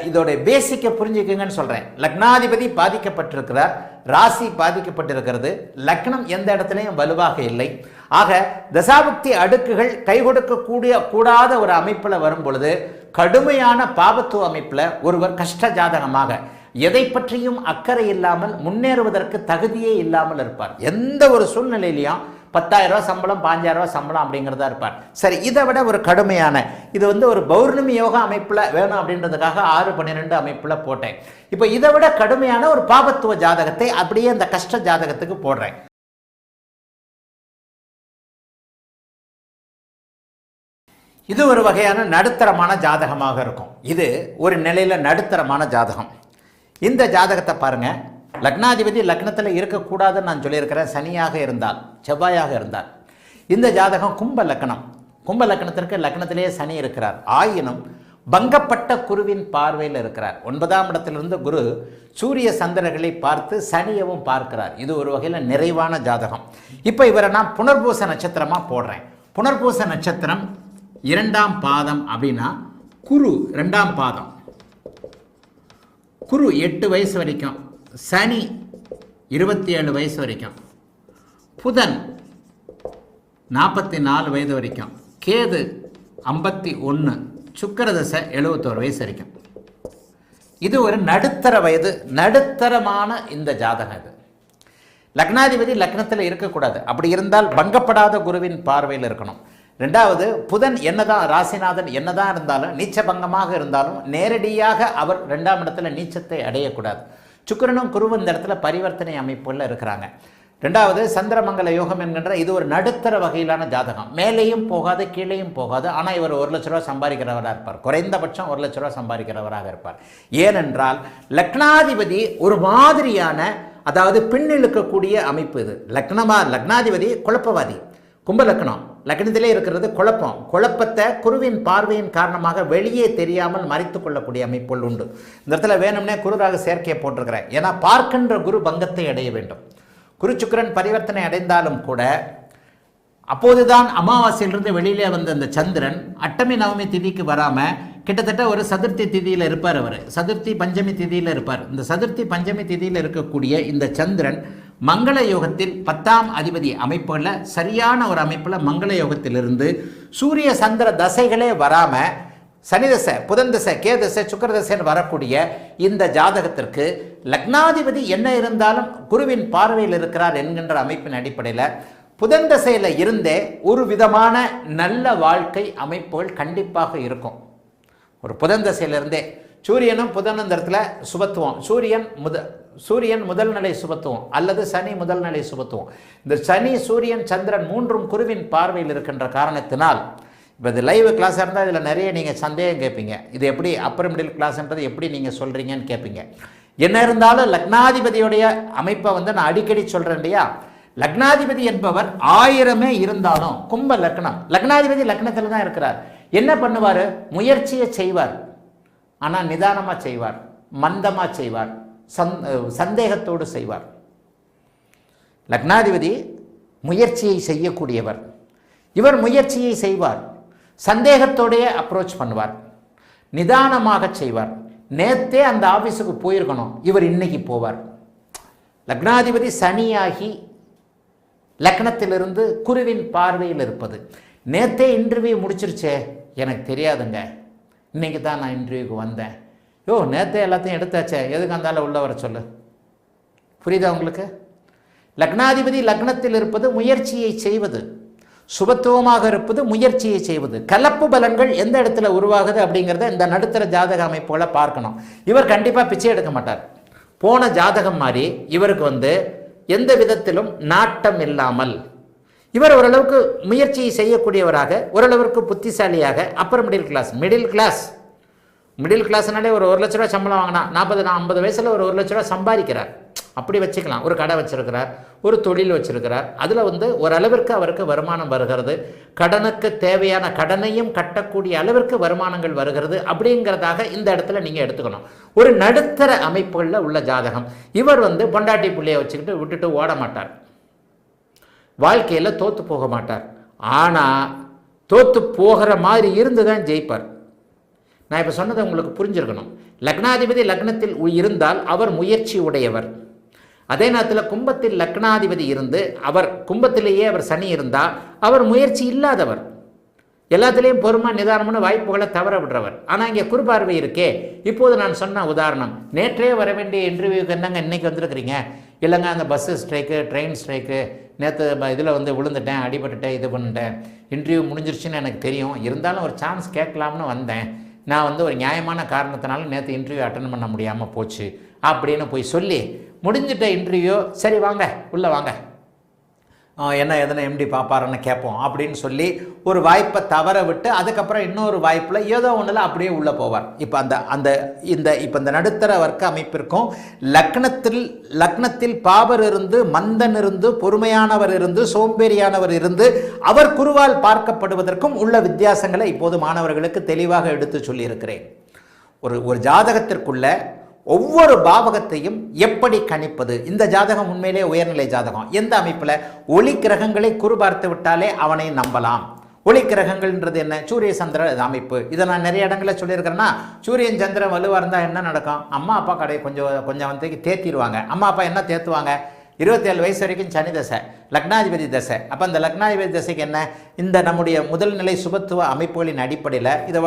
இதோட பேசிக்கை புரிஞ்சுக்குங்கன்னு சொல்கிறேன். லக்னாதிபதி பாதிக்கப்பட்டிருக்கிறார், ராசி பாதிக்கப்பட்டிருக்கிறது, லக்னம் எந்த இடத்துலையும் வலுவாக இல்லை. ஆக தசாபுக்தி அடுக்குகள் கை கூடாத ஒரு அமைப்பில் வரும் பொழுது கடுமையான பாபத்துவ அமைப்பில் ஒருவர் கஷ்ட ஜாதகமாக எதை பற்றியும் அக்கறை இல்லாமல் முன்னேறுவதற்கு தகுதியே இல்லாமல் இருப்பார். எந்த ஒரு சூழ்நிலையிலையும் 10,000 ரூபா சம்பளம் 5,000 ரூபா சம்பளம் அப்படிங்கிறதா இருப்பார். சரி, இதை விட ஒரு கடுமையான இது வந்து ஒரு பௌர்ணமி யோகா அமைப்பில் வேணும் அப்படின்றதுக்காக 6-12 அமைப்பில் போட்டேன். இப்போ இதை விட கடுமையான ஒரு பாபத்துவ ஜாதகத்தை அப்படியே அந்த கஷ்ட ஜாதகத்துக்கு போடுறேன். இது ஒரு வகையான நடுத்தரமான ஜாதகமாக இருக்கும். இது ஒரு நிலையில் நடுத்தரமான ஜாதகம். இந்த ஜாதகத்தை பாருங்கள். லக்னாதிபதி லக்னத்தில் இருக்கக்கூடாதுன்னு நான் சொல்லியிருக்கிறேன். சனியாக இருந்தால், செவ்வாயாக இருந்தால். இந்த ஜாதகம் கும்ப லக்னம். கும்ப லக்னத்திற்கு லக்னத்திலேயே சனி இருக்கிறார். ஆயினும் பங்கப்பட்ட குருவின் பார்வையில் இருக்கிறார். 9ஆம் இடத்திலிருந்து குரு சூரிய சந்திரர்களை பார்த்து சனியவும் பார்க்கிறார். இது ஒரு வகையில் நிறைவான ஜாதகம். இப்போ இவரை நான் புனர்பூச நட்சத்திரமாக போடுறேன். புனர்பூச நட்சத்திரம் 2ஆம் பாதம் அப்படின்னா குரு 2ஆம் பாதம். குரு 8 வயசு வரைக்கும், சனி 27 வயசு வரைக்கும், புதன் 44 வயது வரைக்கும், கேது 51, சுக்கிரதசை 71 வயசு வரைக்கும். இது ஒரு நடுத்தர வயது, நடுத்தரமான இந்த ஜாதகம். இது லக்னாதிபதி லக்னத்தில் இருக்கக்கூடாது. அப்படி இருந்தால் பங்கப்படாத குருவின் பார்வையில் இருக்கணும். 2வது, புதன் என்னதான் ராசிநாதன் என்னதான் இருந்தாலும் நீச்ச பங்கமாக இருந்தாலும் நேரடியாக அவர் 2ஆம் இடத்துல நீச்சத்தை அடையக்கூடாது. சுக்கிரனும் குருவும் இந்த இடத்துல பரிவர்த்தனை அமைப்புள்ள இருக்கிறாங்க. 2வது, சந்திரமங்கல யோகம் என்கின்ற இது ஒரு நடுத்தர வகையிலான ஜாதகம். மேலேயும் போகாது கீழேயும் போகாது. ஆனால் இவர் 1 லட்ச ரூபா சம்பாதிக்கிறவராக இருப்பார். குறைந்தபட்சம் 1 லட்ச ரூபா சம்பாதிக்கிறவராக இருப்பார். ஏனென்றால் லக்னாதிபதி ஒரு மாதிரியான, அதாவது பின்னிழுக்கக்கூடிய அமைப்பு. இது லக்னாதிபதி குழப்பவாதி. கும்பலக்கணம் லக்னத்திலே இருக்கிறது குழப்பத்தை குருவின் பார்வையின் காரணமாக வெளியே தெரியாமல் மறைத்து கொள்ளக்கூடிய அமைப்புகள் உண்டு. இந்த இடத்துல வேணும்னே குருராக சேர்க்கையை போட்டிருக்கிறேன். ஏன்னா பார்க்கின்ற குரு பங்கத்தை அடைய வேண்டும். குரு சுக்கிரன் பரிவர்த்தனை அடைந்தாலும் கூட அப்போதுதான் அமாவாசையிலிருந்து வெளியிலே வந்த அந்த சந்திரன் அட்டமி நவமி திதிக்கு வராமல் கிட்டத்தட்ட ஒரு சதுர்த்தி திதியில் இருப்பார். அவர் சதுர்த்தி பஞ்சமி திதியில் இருப்பார். இந்த சதுர்த்தி பஞ்சமி திதியில் இருக்கக்கூடிய இந்த சந்திரன் மங்கள யோகத்தில் 10ஆம் அதிபதி அமைப்புகளில் சரியான ஒரு அமைப்பில் மங்கள யோகத்திலிருந்து சூரிய சந்திர தசைகளே வராமல் சனி தசை, புதன் தசை, கே தசை, சுக்கிர தசைன்னு வரக்கூடிய இந்த ஜாதகத்திற்கு லக்னாதிபதி என்ன இருந்தாலும் குருவின் பார்வையில் இருக்கிறார் என்கின்ற அமைப்பின் அடிப்படையில் புதன் தசையில் இருந்தே ஒரு விதமான நல்ல வாழ்க்கை அமைப்புகள் கண்டிப்பாக இருக்கும். ஒரு புதன் தசையிலிருந்தே சூரியனும் புதன் இந்த இடத்துல சுபத்துவம், சூரியன் முதல் நிலை சுபத்துவம் அல்லது சனி முதல் நிலை சுபத்துவம். இந்த சனி, சூரியன், சந்திரன் மூன்றும் குருவின் பார்வையில் இருக்கின்ற காரணத்தினால் இப்போ இது லைவ் கிளாஸாக இருந்தால் இதில் நிறைய நீங்கள் சந்தேகம் கேட்பீங்க. இது எப்படி அப்பர் மிடில் கிளாஸ்ன்றது எப்படி நீங்கள் சொல்கிறீங்கன்னு கேட்பீங்க. என்ன இருந்தாலும் லக்னாதிபதியுடைய அமைப்பை நான் அடிக்கடி சொல்கிறேன் இல்லையா, லக்னாதிபதி என்பவர் 1000 இருந்தாலும் கும்ப லக்னம், லக்னாதிபதி லக்னத்தில் தான் இருக்கிறார். என்ன பண்ணுவார்? முயற்சியை செய்வார், ஆனால் நிதானமாக செய்வார், மந்தமாக செய்வார், சந்தேகத்தோடு செய்வார். லக்னாதிபதி முயற்சியை செய்யக்கூடியவர். இவர் முயற்சியை செய்வார், சந்தேகத்தோடைய அப்ரோச் பண்ணுவார், நிதானமாக செய்வார். நேத்தே அந்த ஆஃபீஸுக்கு போயிருக்கணும், இவர் இன்னைக்கு போவார். லக்னாதிபதி சனியாகி லக்னத்திலிருந்து குருவின் பார்வையில் இருப்பது. நேத்தே இன்டர்வியூ முடிச்சிருச்சே, எனக்கு தெரியாதுங்க, இன்னைக்கு தான் நான் இன்டர்வியூக்கு வந்தேன். நேத்தே எல்லாத்தையும் எடுத்தாச்சே, எதுக்கு அந்தால உள்ள வர சொல்லு. புரியுதா உங்களுக்கு? லக்னாதிபதி லக்னத்தில் இருப்பது முயற்சியை செய்வது, சுபத்துவமாக இருப்பது முயற்சியை செய்வது. கலப்பு பலன்கள் எந்த இடத்துல உருவாகுது அப்படிங்கிறத இந்த நடுத்தர ஜாதக அமைப்புகளை பார்க்கணும். இவர் கண்டிப்பாக பிச்சை எடுக்க மாட்டார். போன ஜாதகம் மாதிரி இவருக்கு எந்த விதத்திலும் நாட்டம் இல்லாமல் இவர் ஓரளவுக்கு முயற்சியை செய்யக்கூடியவராக, ஓரளவுக்கு புத்திசாலியாக, அப்புறம் மிடில் கிளாஸ்னாலே ஒரு 1 லட்ச ரூபா சம்பளம் வாங்கினா 40-50 வயசில் ஒரு 1 லட்ச ரூபா சம்பாதிக்கிறார். அப்படி வச்சுக்கலாம். ஒரு கடை வச்சிருக்கிறார், ஒரு தொழில் வச்சிருக்கிறார். அதில் ஓரளவிற்கு அவருக்கு வருமானம் வருகிறது, கடனுக்கு தேவையான கடனையும் கட்டக்கூடிய அளவிற்கு வருமானங்கள் வருகிறது. அப்படிங்கிறதாக இந்த இடத்துல நீங்கள் எடுத்துக்கணும். ஒரு நடுத்தர அமைப்புகளில் உள்ள ஜாதகம். இவர் பொண்டாட்டி பிள்ளையை வச்சுக்கிட்டு விட்டுட்டு ஓட மாட்டார், வாழ்க்கையில் தோற்று போக மாட்டார். ஆனால் தோற்று போகிற மாதிரி இருந்து தான் ஜெயிப்பார். நான் இப்போ சொன்னதை உங்களுக்கு புரிஞ்சிருக்கணும். லக்னாதிபதி லக்னத்தில் இருந்தால் அவர் முயற்சி உடையவர். அதே நேரத்தில் கும்பத்தில் லக்னாதிபதி இருந்து கும்பத்திலேயே அவர் சனி இருந்தால் அவர் முயற்சி இல்லாதவர், எல்லாத்துலேயும் பொறுமை நிதானமான வாய்ப்புகளை தவற விடுறவர். ஆனால் இங்கே குறுபார்வை இருக்கே. இப்போது நான் சொன்ன உதாரணம், நேற்றே வர வேண்டிய இன்டர்வியூக்கு என்னங்க இன்றைக்கி வந்திருக்கிறீங்க? இல்லைங்க அந்த பஸ்ஸு ஸ்ட்ரைக்கு, ட்ரெயின் ஸ்ட்ரைக்கு, நேற்று இதில் விழுந்துட்டேன், அடிபட்டுட்டேன், இது பண்ணிட்டேன், இன்டர்வியூ முடிஞ்சிருச்சுன்னு எனக்கு தெரியும், இருந்தாலும் ஒரு சான்ஸ் கேட்கலாம்னு வந்தேன், நான் ஒரு நியாயமான காரணத்தினால நேற்று இன்டர்வியூ அட்டன் பண்ண முடியாமல் போச்சு அப்படின்னு போய் சொல்லி முடிஞ்சிட்ட இன்டர்வியூ, சரி வாங்க உள்ளே வாங்க, என்ன எதனா எம்டி பார்ப்பாருன்னு கேட்போம் அப்படின்னு சொல்லி ஒரு வாய்ப்பை தவற விட்டு அதுக்கப்புறம் இன்னொரு வாய்ப்பில் ஏதோ ஒன்றில் அப்படியே உள்ளே போவார். இப்போ இந்த நடுத்தர வர்க்க அமைப்பிற்கும் லக்னத்தில் பாவர் இருந்து, மந்தன் இருந்து, பொறுமையானவர் இருந்து, சோம்பேறியானவர் இருந்து அவர் குருவால் பார்க்கப்படுவதற்கும் உள்ள வித்தியாசங்களை இப்போது மாணவர்களுக்கு தெளிவாக எடுத்து சொல்லியிருக்கிறேன். ஒரு ஜாதகத்திற்குள்ள ஒவ்வொரு பாவகத்தையும் எப்படி கணிப்பது? இந்த ஜாதகம் உண்மையிலே உயர்நிலை ஜாதகம். எந்த அமைப்பில்? ஒளி கிரகங்களை குரு பார்த்து விட்டாலே அவனை நம்பலாம். ஒளி கிரகங்கள்ன்றது என்ன? சூரிய சந்திர அமைப்பு. இதை நான் நிறைய இடங்களில் சொல்லியிருக்கிறேன்னா, சூரியன் சந்திரன் வலுவாக இருந்தால் என்ன நடக்கும்? அம்மா அப்பா கடையை கொஞ்சம் தேத்திடுவாங்க. அம்மா அப்பா என்ன தேத்துவாங்க? 27 வயசு வரைக்கும் சனி தசை, லக்னாதிபதி தசை. அப்போ அந்த லக்னாதிபதி தசைக்கு என்ன? இந்த நம்முடைய முதல் நிலை சுபத்துவ அமைப்புகளின் அடிப்படையில் இதை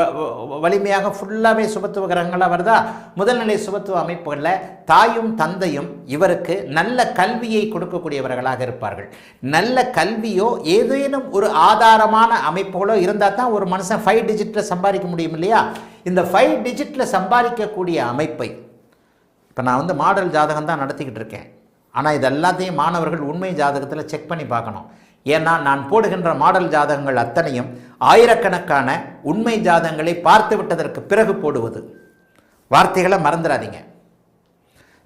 வலிமையாக ஃபுல்லாகவே சுபத்துவ கிரகங்களாக வருதா? முதல் நிலை சுபத்துவ அமைப்புகளில் தாயும் தந்தையும் இவருக்கு நல்ல கல்வியை கொடுக்கக்கூடியவர்களாக இருப்பார்கள். நல்ல கல்வியோ ஏதேனும் ஒரு ஆதாரமான அமைப்புகளோ இருந்தால் தான் ஒரு மனுஷன் 5 டிஜிட்டில் சம்பாதிக்க முடியும் இல்லையா? இந்த 5 டிஜிட்டில் சம்பாதிக்கக்கூடிய அமைப்பை இப்போ நான் மாடல் ஜாதகம் தான் நடத்திக்கிட்டு இருக்கேன். ஆனால் இது எல்லாத்தையும் மாணவர்கள் உண்மை ஜாதகத்தில் செக் பண்ணி பார்க்கணும். ஏன்னா நான் போடுகின்ற மாடல் ஜாதகங்கள் அத்தனையும் ஆயிரக்கணக்கான உண்மை ஜாதகங்களை பார்த்து விட்டதற்கு பிறகு போடுவது. வார்த்தைகளை மறந்துடாதீங்க.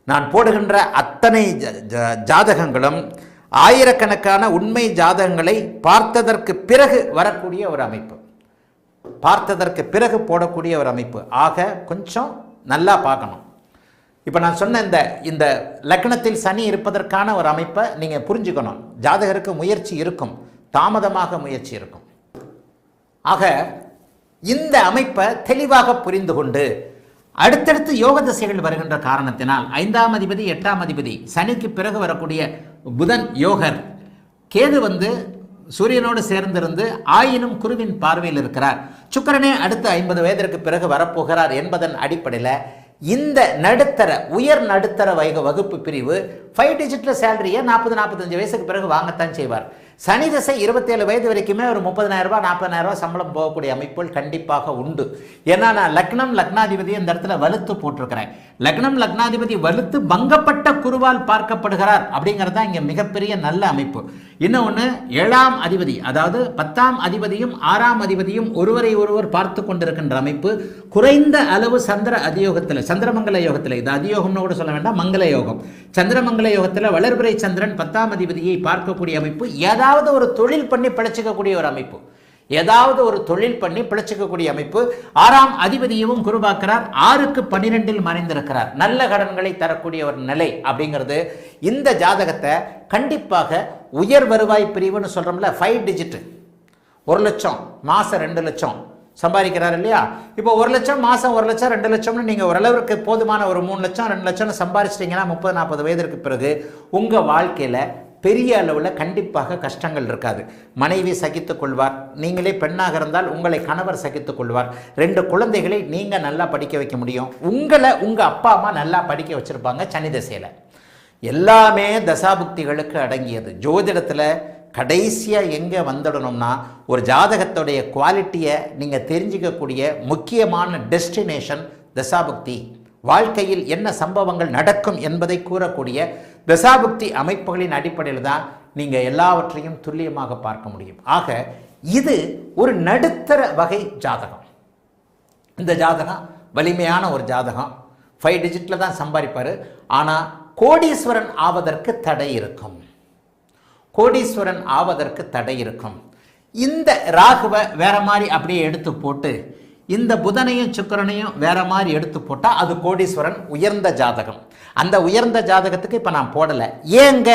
நான் போடுகின்ற அத்தனை ஜாதகங்களும் ஆயிரக்கணக்கான உண்மை ஜாதகங்களை பார்த்ததற்கு பிறகு வரக்கூடிய ஒரு அமைப்பு, பார்த்ததற்கு பிறகு போடக்கூடிய ஒரு அமைப்பு. ஆக கொஞ்சம் நல்லா பார்க்கணும். இப்போ நான் சொன்ன இந்த லக்னத்தில் சனி இருப்பதற்கான ஒரு அமைப்பை நீங்கள் புரிஞ்சுக்கணும். ஜாதகருக்கு முயற்சி இருக்கும், தாமதமாக முயற்சி இருக்கும். ஆக இந்த அமைப்பை தெளிவாக புரிந்து கொண்டு அடுத்தடுத்து யோக திசைகள் வருகின்ற காரணத்தினால் 5ஆம் அதிபதி 8ஆம் அதிபதி சனிக்கு பிறகு வரக்கூடிய புதன் யோகர். கேது வந்து சூரியனோடு சேர்ந்திருந்து ஆயினும் குருவின் பார்வையில் இருக்கிறார். சுக்கிரனே அடுத்த 50 வயதிற்கு பிறகு வரப்போகிறார் என்பதன் அடிப்படையில் இந்த நடுத்தர உயர் நடுத்தர வகுப்பு பிரிவு 5 டிஜிட்ல சேலரியை 40-45 வயசுக்கு பிறகு வாங்கத்தான் செய்வார். சனி திசை 27 வயது வரைக்குமே ஒரு 30,000 ரூபாய் 40,000 ரூபாய் சம்பளம் போகக்கூடிய அமைப்புகள் கண்டிப்பாக உண்டு. ஏன்னா நான் லக்னம் லக்னாதிபதி இந்த இடத்துல வலுத்து போட்டிருக்கிறேன். லக்னம் லக்னாதிபதி வலுத்து பங்கப்பட்ட குருவால் பார்க்கப்படுகிறார் அப்படிங்கிறது தான் இங்கே மிகப்பெரிய நல்ல அமைப்பு. இன்னொன்று 7ஆம் அதிபதி, அதாவது 10ஆம் அதிபதியும் 6ஆம் அதிபதியும் ஒருவரை ஒருவர் பார்த்து கொண்டிருக்கின்ற அமைப்பு. குறைந்த அளவு சந்திர அதியோகத்தில், சந்திரமங்கல யோகத்தில், இது அதியோகம்னு கூட சொல்ல வேண்டாம், மங்கள யோகம். சந்திரமங்கல யோகத்தில் வளர்பிறை சந்திரன் 10ஆம் அதிபதியை பார்க்கக்கூடிய அமைப்பு. ஏதாவது ஒரு தொழில் பண்ணி பிழைச்சிக்கக்கூடிய ஒரு அமைப்பு, ஏதாவது ஒரு தொழில் பண்ணி பிழைச்சிக்கக்கூடிய அமைப்பு. 6ஆம் அதிபதியும் குரு பார்க்கிறார், 6க்கு 12இல் மறைந்திருக்கிறார். நல்ல கடன்களை தரக்கூடிய ஒரு நிலை அப்படிங்கிறது இந்த ஜாதகத்தை கண்டிப்பாக உயர் வருவாய் பிரிவுன்னு சொல்றோம்ல, 5 டிஜிட், 1 லட்சம் மாசம் 2 லட்சம் சம்பாதிக்கிறார் இல்லையா? இப்போ 1 லட்சம் மாசம் 1 லட்சம் 2 லட்சம்னு நீங்க ஓரளவுக்கு போதுமான ஒரு 3 லட்சம் 2 லட்சம் சம்பாதிச்சிட்டீங்கன்னா 30-40 வயதிற்கு பிறகு உங்க வாழ்க்கையில பெரிய அளவில் கண்டிப்பாக கஷ்டங்கள் இருக்காது. மனைவி சகித்துக் கொள்வார். நீங்களே பெண்ணாக இருந்தால் உங்களை கணவர் சகித்துக் கொள்வார். 2 குழந்தைகளை நீங்கள் நல்லா படிக்க வைக்க முடியும். உங்களை உங்கள் அப்பா அம்மா நல்லா படிக்க வச்சுருப்பாங்க. சனி திசையில் எல்லாமே தசாபுக்திகளுக்கு அடங்கியது. ஜோதிடத்தில் கடைசியாக எங்கே வந்துடணும்னா ஒரு ஜாதகத்துடைய குவாலிட்டியை நீங்கள் தெரிஞ்சிக்கக்கூடிய முக்கியமான டெஸ்டினேஷன் தசாபுக்தி. வாழ்க்கையில் என்ன சம்பவங்கள் நடக்கும் என்பதை கூறக்கூடிய தசாபுக்தி அமைப்புகளின் அடிப்படையில் தான் நீங்கள் எல்லாவற்றையும் துல்லியமாக பார்க்க முடியும். ஆக இது ஒரு நடுத்தர வகை ஜாதகம். இந்த ஜாதகம் வலிமையான ஒரு ஜாதகம். 5 டிஜிட்டில் தான் சம்பாதிப்பார். ஆனால் கோடீஸ்வரன் ஆவதற்கு தடை இருக்கும். கோடீஸ்வரன் ஆவதற்கு தடை இருக்கும். இந்த ராகுவை வேற மாதிரி அப்படியே எடுத்து போட்டு இந்த புதனையும் சுக்கிரனையும் வேற மாதிரி எடுத்து போட்டால் அது கோடீஸ்வரன் உயர்ந்த ஜாதகம். அந்த உயர்ந்த ஜாதகத்துக்கு இப்போ நான் போடலை. ஏங்க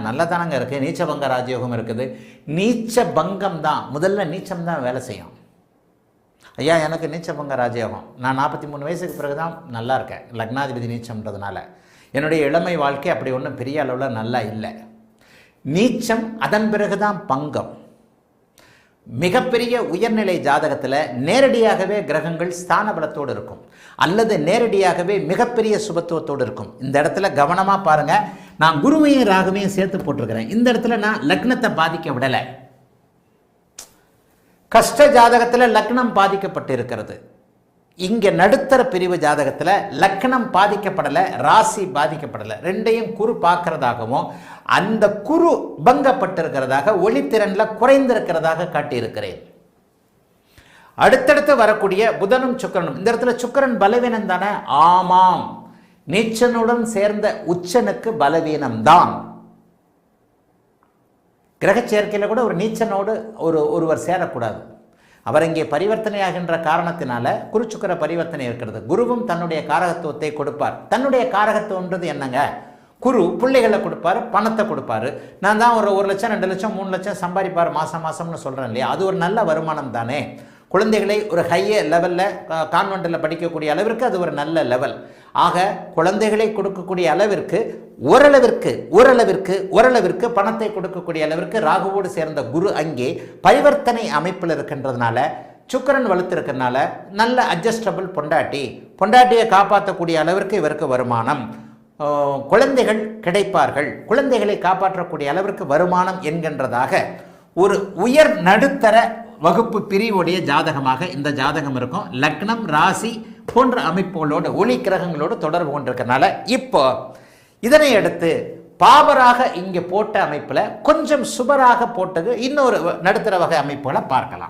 நல்லா தானங்க இருக்குது. நீச்சபங்க ராஜயோகம் இருக்குது. நீச்ச பங்கம் தான், முதல்ல நீச்சம் தான் வேலை செய்யும். ஐயா எனக்கு நீச்சபங்க ராஜயோகம், நான் 43 வயசுக்கு பிறகு தான் நல்லா இருக்கேன். லக்னாதிபதி நீச்சம்ன்றதுனால என்னுடைய இளமை வாழ்க்கை அப்படி ஒன்றும் பெரிய அளவில் நல்லா இல்லை. நீச்சம் அதன் பிறகுதான் பங்கம். மிகப்பெரிய உயர்நிலை ஜாதகத்தில் நேரடியாகவே கிரகங்கள் ஸ்தான பலத்தோடு இருக்கும், அல்லது நேரடியாகவே மிகப்பெரிய சுபத்துவத்தோடு இருக்கும். இந்த இடத்துல கவனமாக பாருங்கள். நான் குருவையும் ராகுவையும் சேர்த்து போட்டிருக்கிறேன். இந்த இடத்துல நான் லக்னத்தை பாதிக்க விடலை. கஷ்ட ஜாதகத்தில் லக்னம் பாதிக்கப்பட்டு இருக்கிறது. இங்கே நடுத்தர பிரிவு ஜாதகத்தில் லக்னம் பாதிக்கப்படலை, ராசி பாதிக்கப்படலை. ரெண்டையும் குரு பார்க்கறதாகவும் அந்த குரு பங்கப்பட்டிருக்கிறதாக ஒளித்திறனில் குறைந்திருக்கிறதாக காட்டியிருக்கிறேன். அடுத்தடுத்து வரக்கூடிய புதனும் சுக்கிரனும், இந்த இடத்துல சுக்கிரன் பலவீனம் தானே? ஆமாம், நீச்சனுடன் சேர்ந்த உச்சனுக்கு பலவீனம்தான். கிரக சேர்க்கையில் கூட ஒரு நீச்சனோடு ஒருவர் சேரக்கூடாது. அவர் இங்கே பரிவர்த்தனையாகின்ற காரணத்தினால குருச்சுக்கர பரிவர்த்தனை இருக்கிறது. குருவும் தன்னுடைய காரகத்துவத்தை கொடுப்பார். தன்னுடைய காரகத்துவன்றது என்னங்க? குரு பிள்ளைகளை கொடுப்பாரு, பணத்தை கொடுப்பாரு. நான் தான் ஒரு 1 லட்சம் 2 லட்சம் 3 லட்சம் சம்பாதிப்பார் மாதம்னு சொல்கிறேன் இல்லையா? அது ஒரு நல்ல வருமானம் தானே. குழந்தைகளை ஒரு ஹையர் லெவலில் கான்வென்ட்டில் படிக்கக்கூடிய அளவிற்கு அது ஒரு நல்ல லெவல். ஆக குழந்தைகளை கொடுக்கக்கூடிய அளவிற்கு ஓரளவிற்கு பணத்தை கொடுக்கக்கூடிய அளவிற்கு ராகுவோடு சேர்ந்த குரு அங்கே பரிவர்த்தனை அமைப்பில் இருக்கின்றதுனால, சுக்கிரன் வலுத்திருக்கிறதுனால நல்ல அட்ஜஸ்டபிள் பொண்டாட்டியை காப்பாற்றக்கூடிய அளவிற்கு இவருக்கு வருமானம், குழந்தைகள் கிடைப்பார்கள், குழந்தைகளை காப்பாற்றக்கூடிய அளவிற்கு வருமானம் என்கின்றதாக ஒரு உயர் நடுத்தர வகுப்பு பிரிவுடைய ஜாதகமாக இந்த ஜாதகம் இருக்கும். லக்னம் ராசி போன்ற அமைப்புகளோடு ஒளி கிரகங்களோடு தொடர்பு கொண்டிருக்கிறதுனால இப்போ இதனை அடுத்து பாபராக இங்கே போட்ட அமைப்பில் கொஞ்சம் சுபராக போட்டது இன்னொரு நடுத்தர வகை அமைப்புகளை பார்க்கலாம்.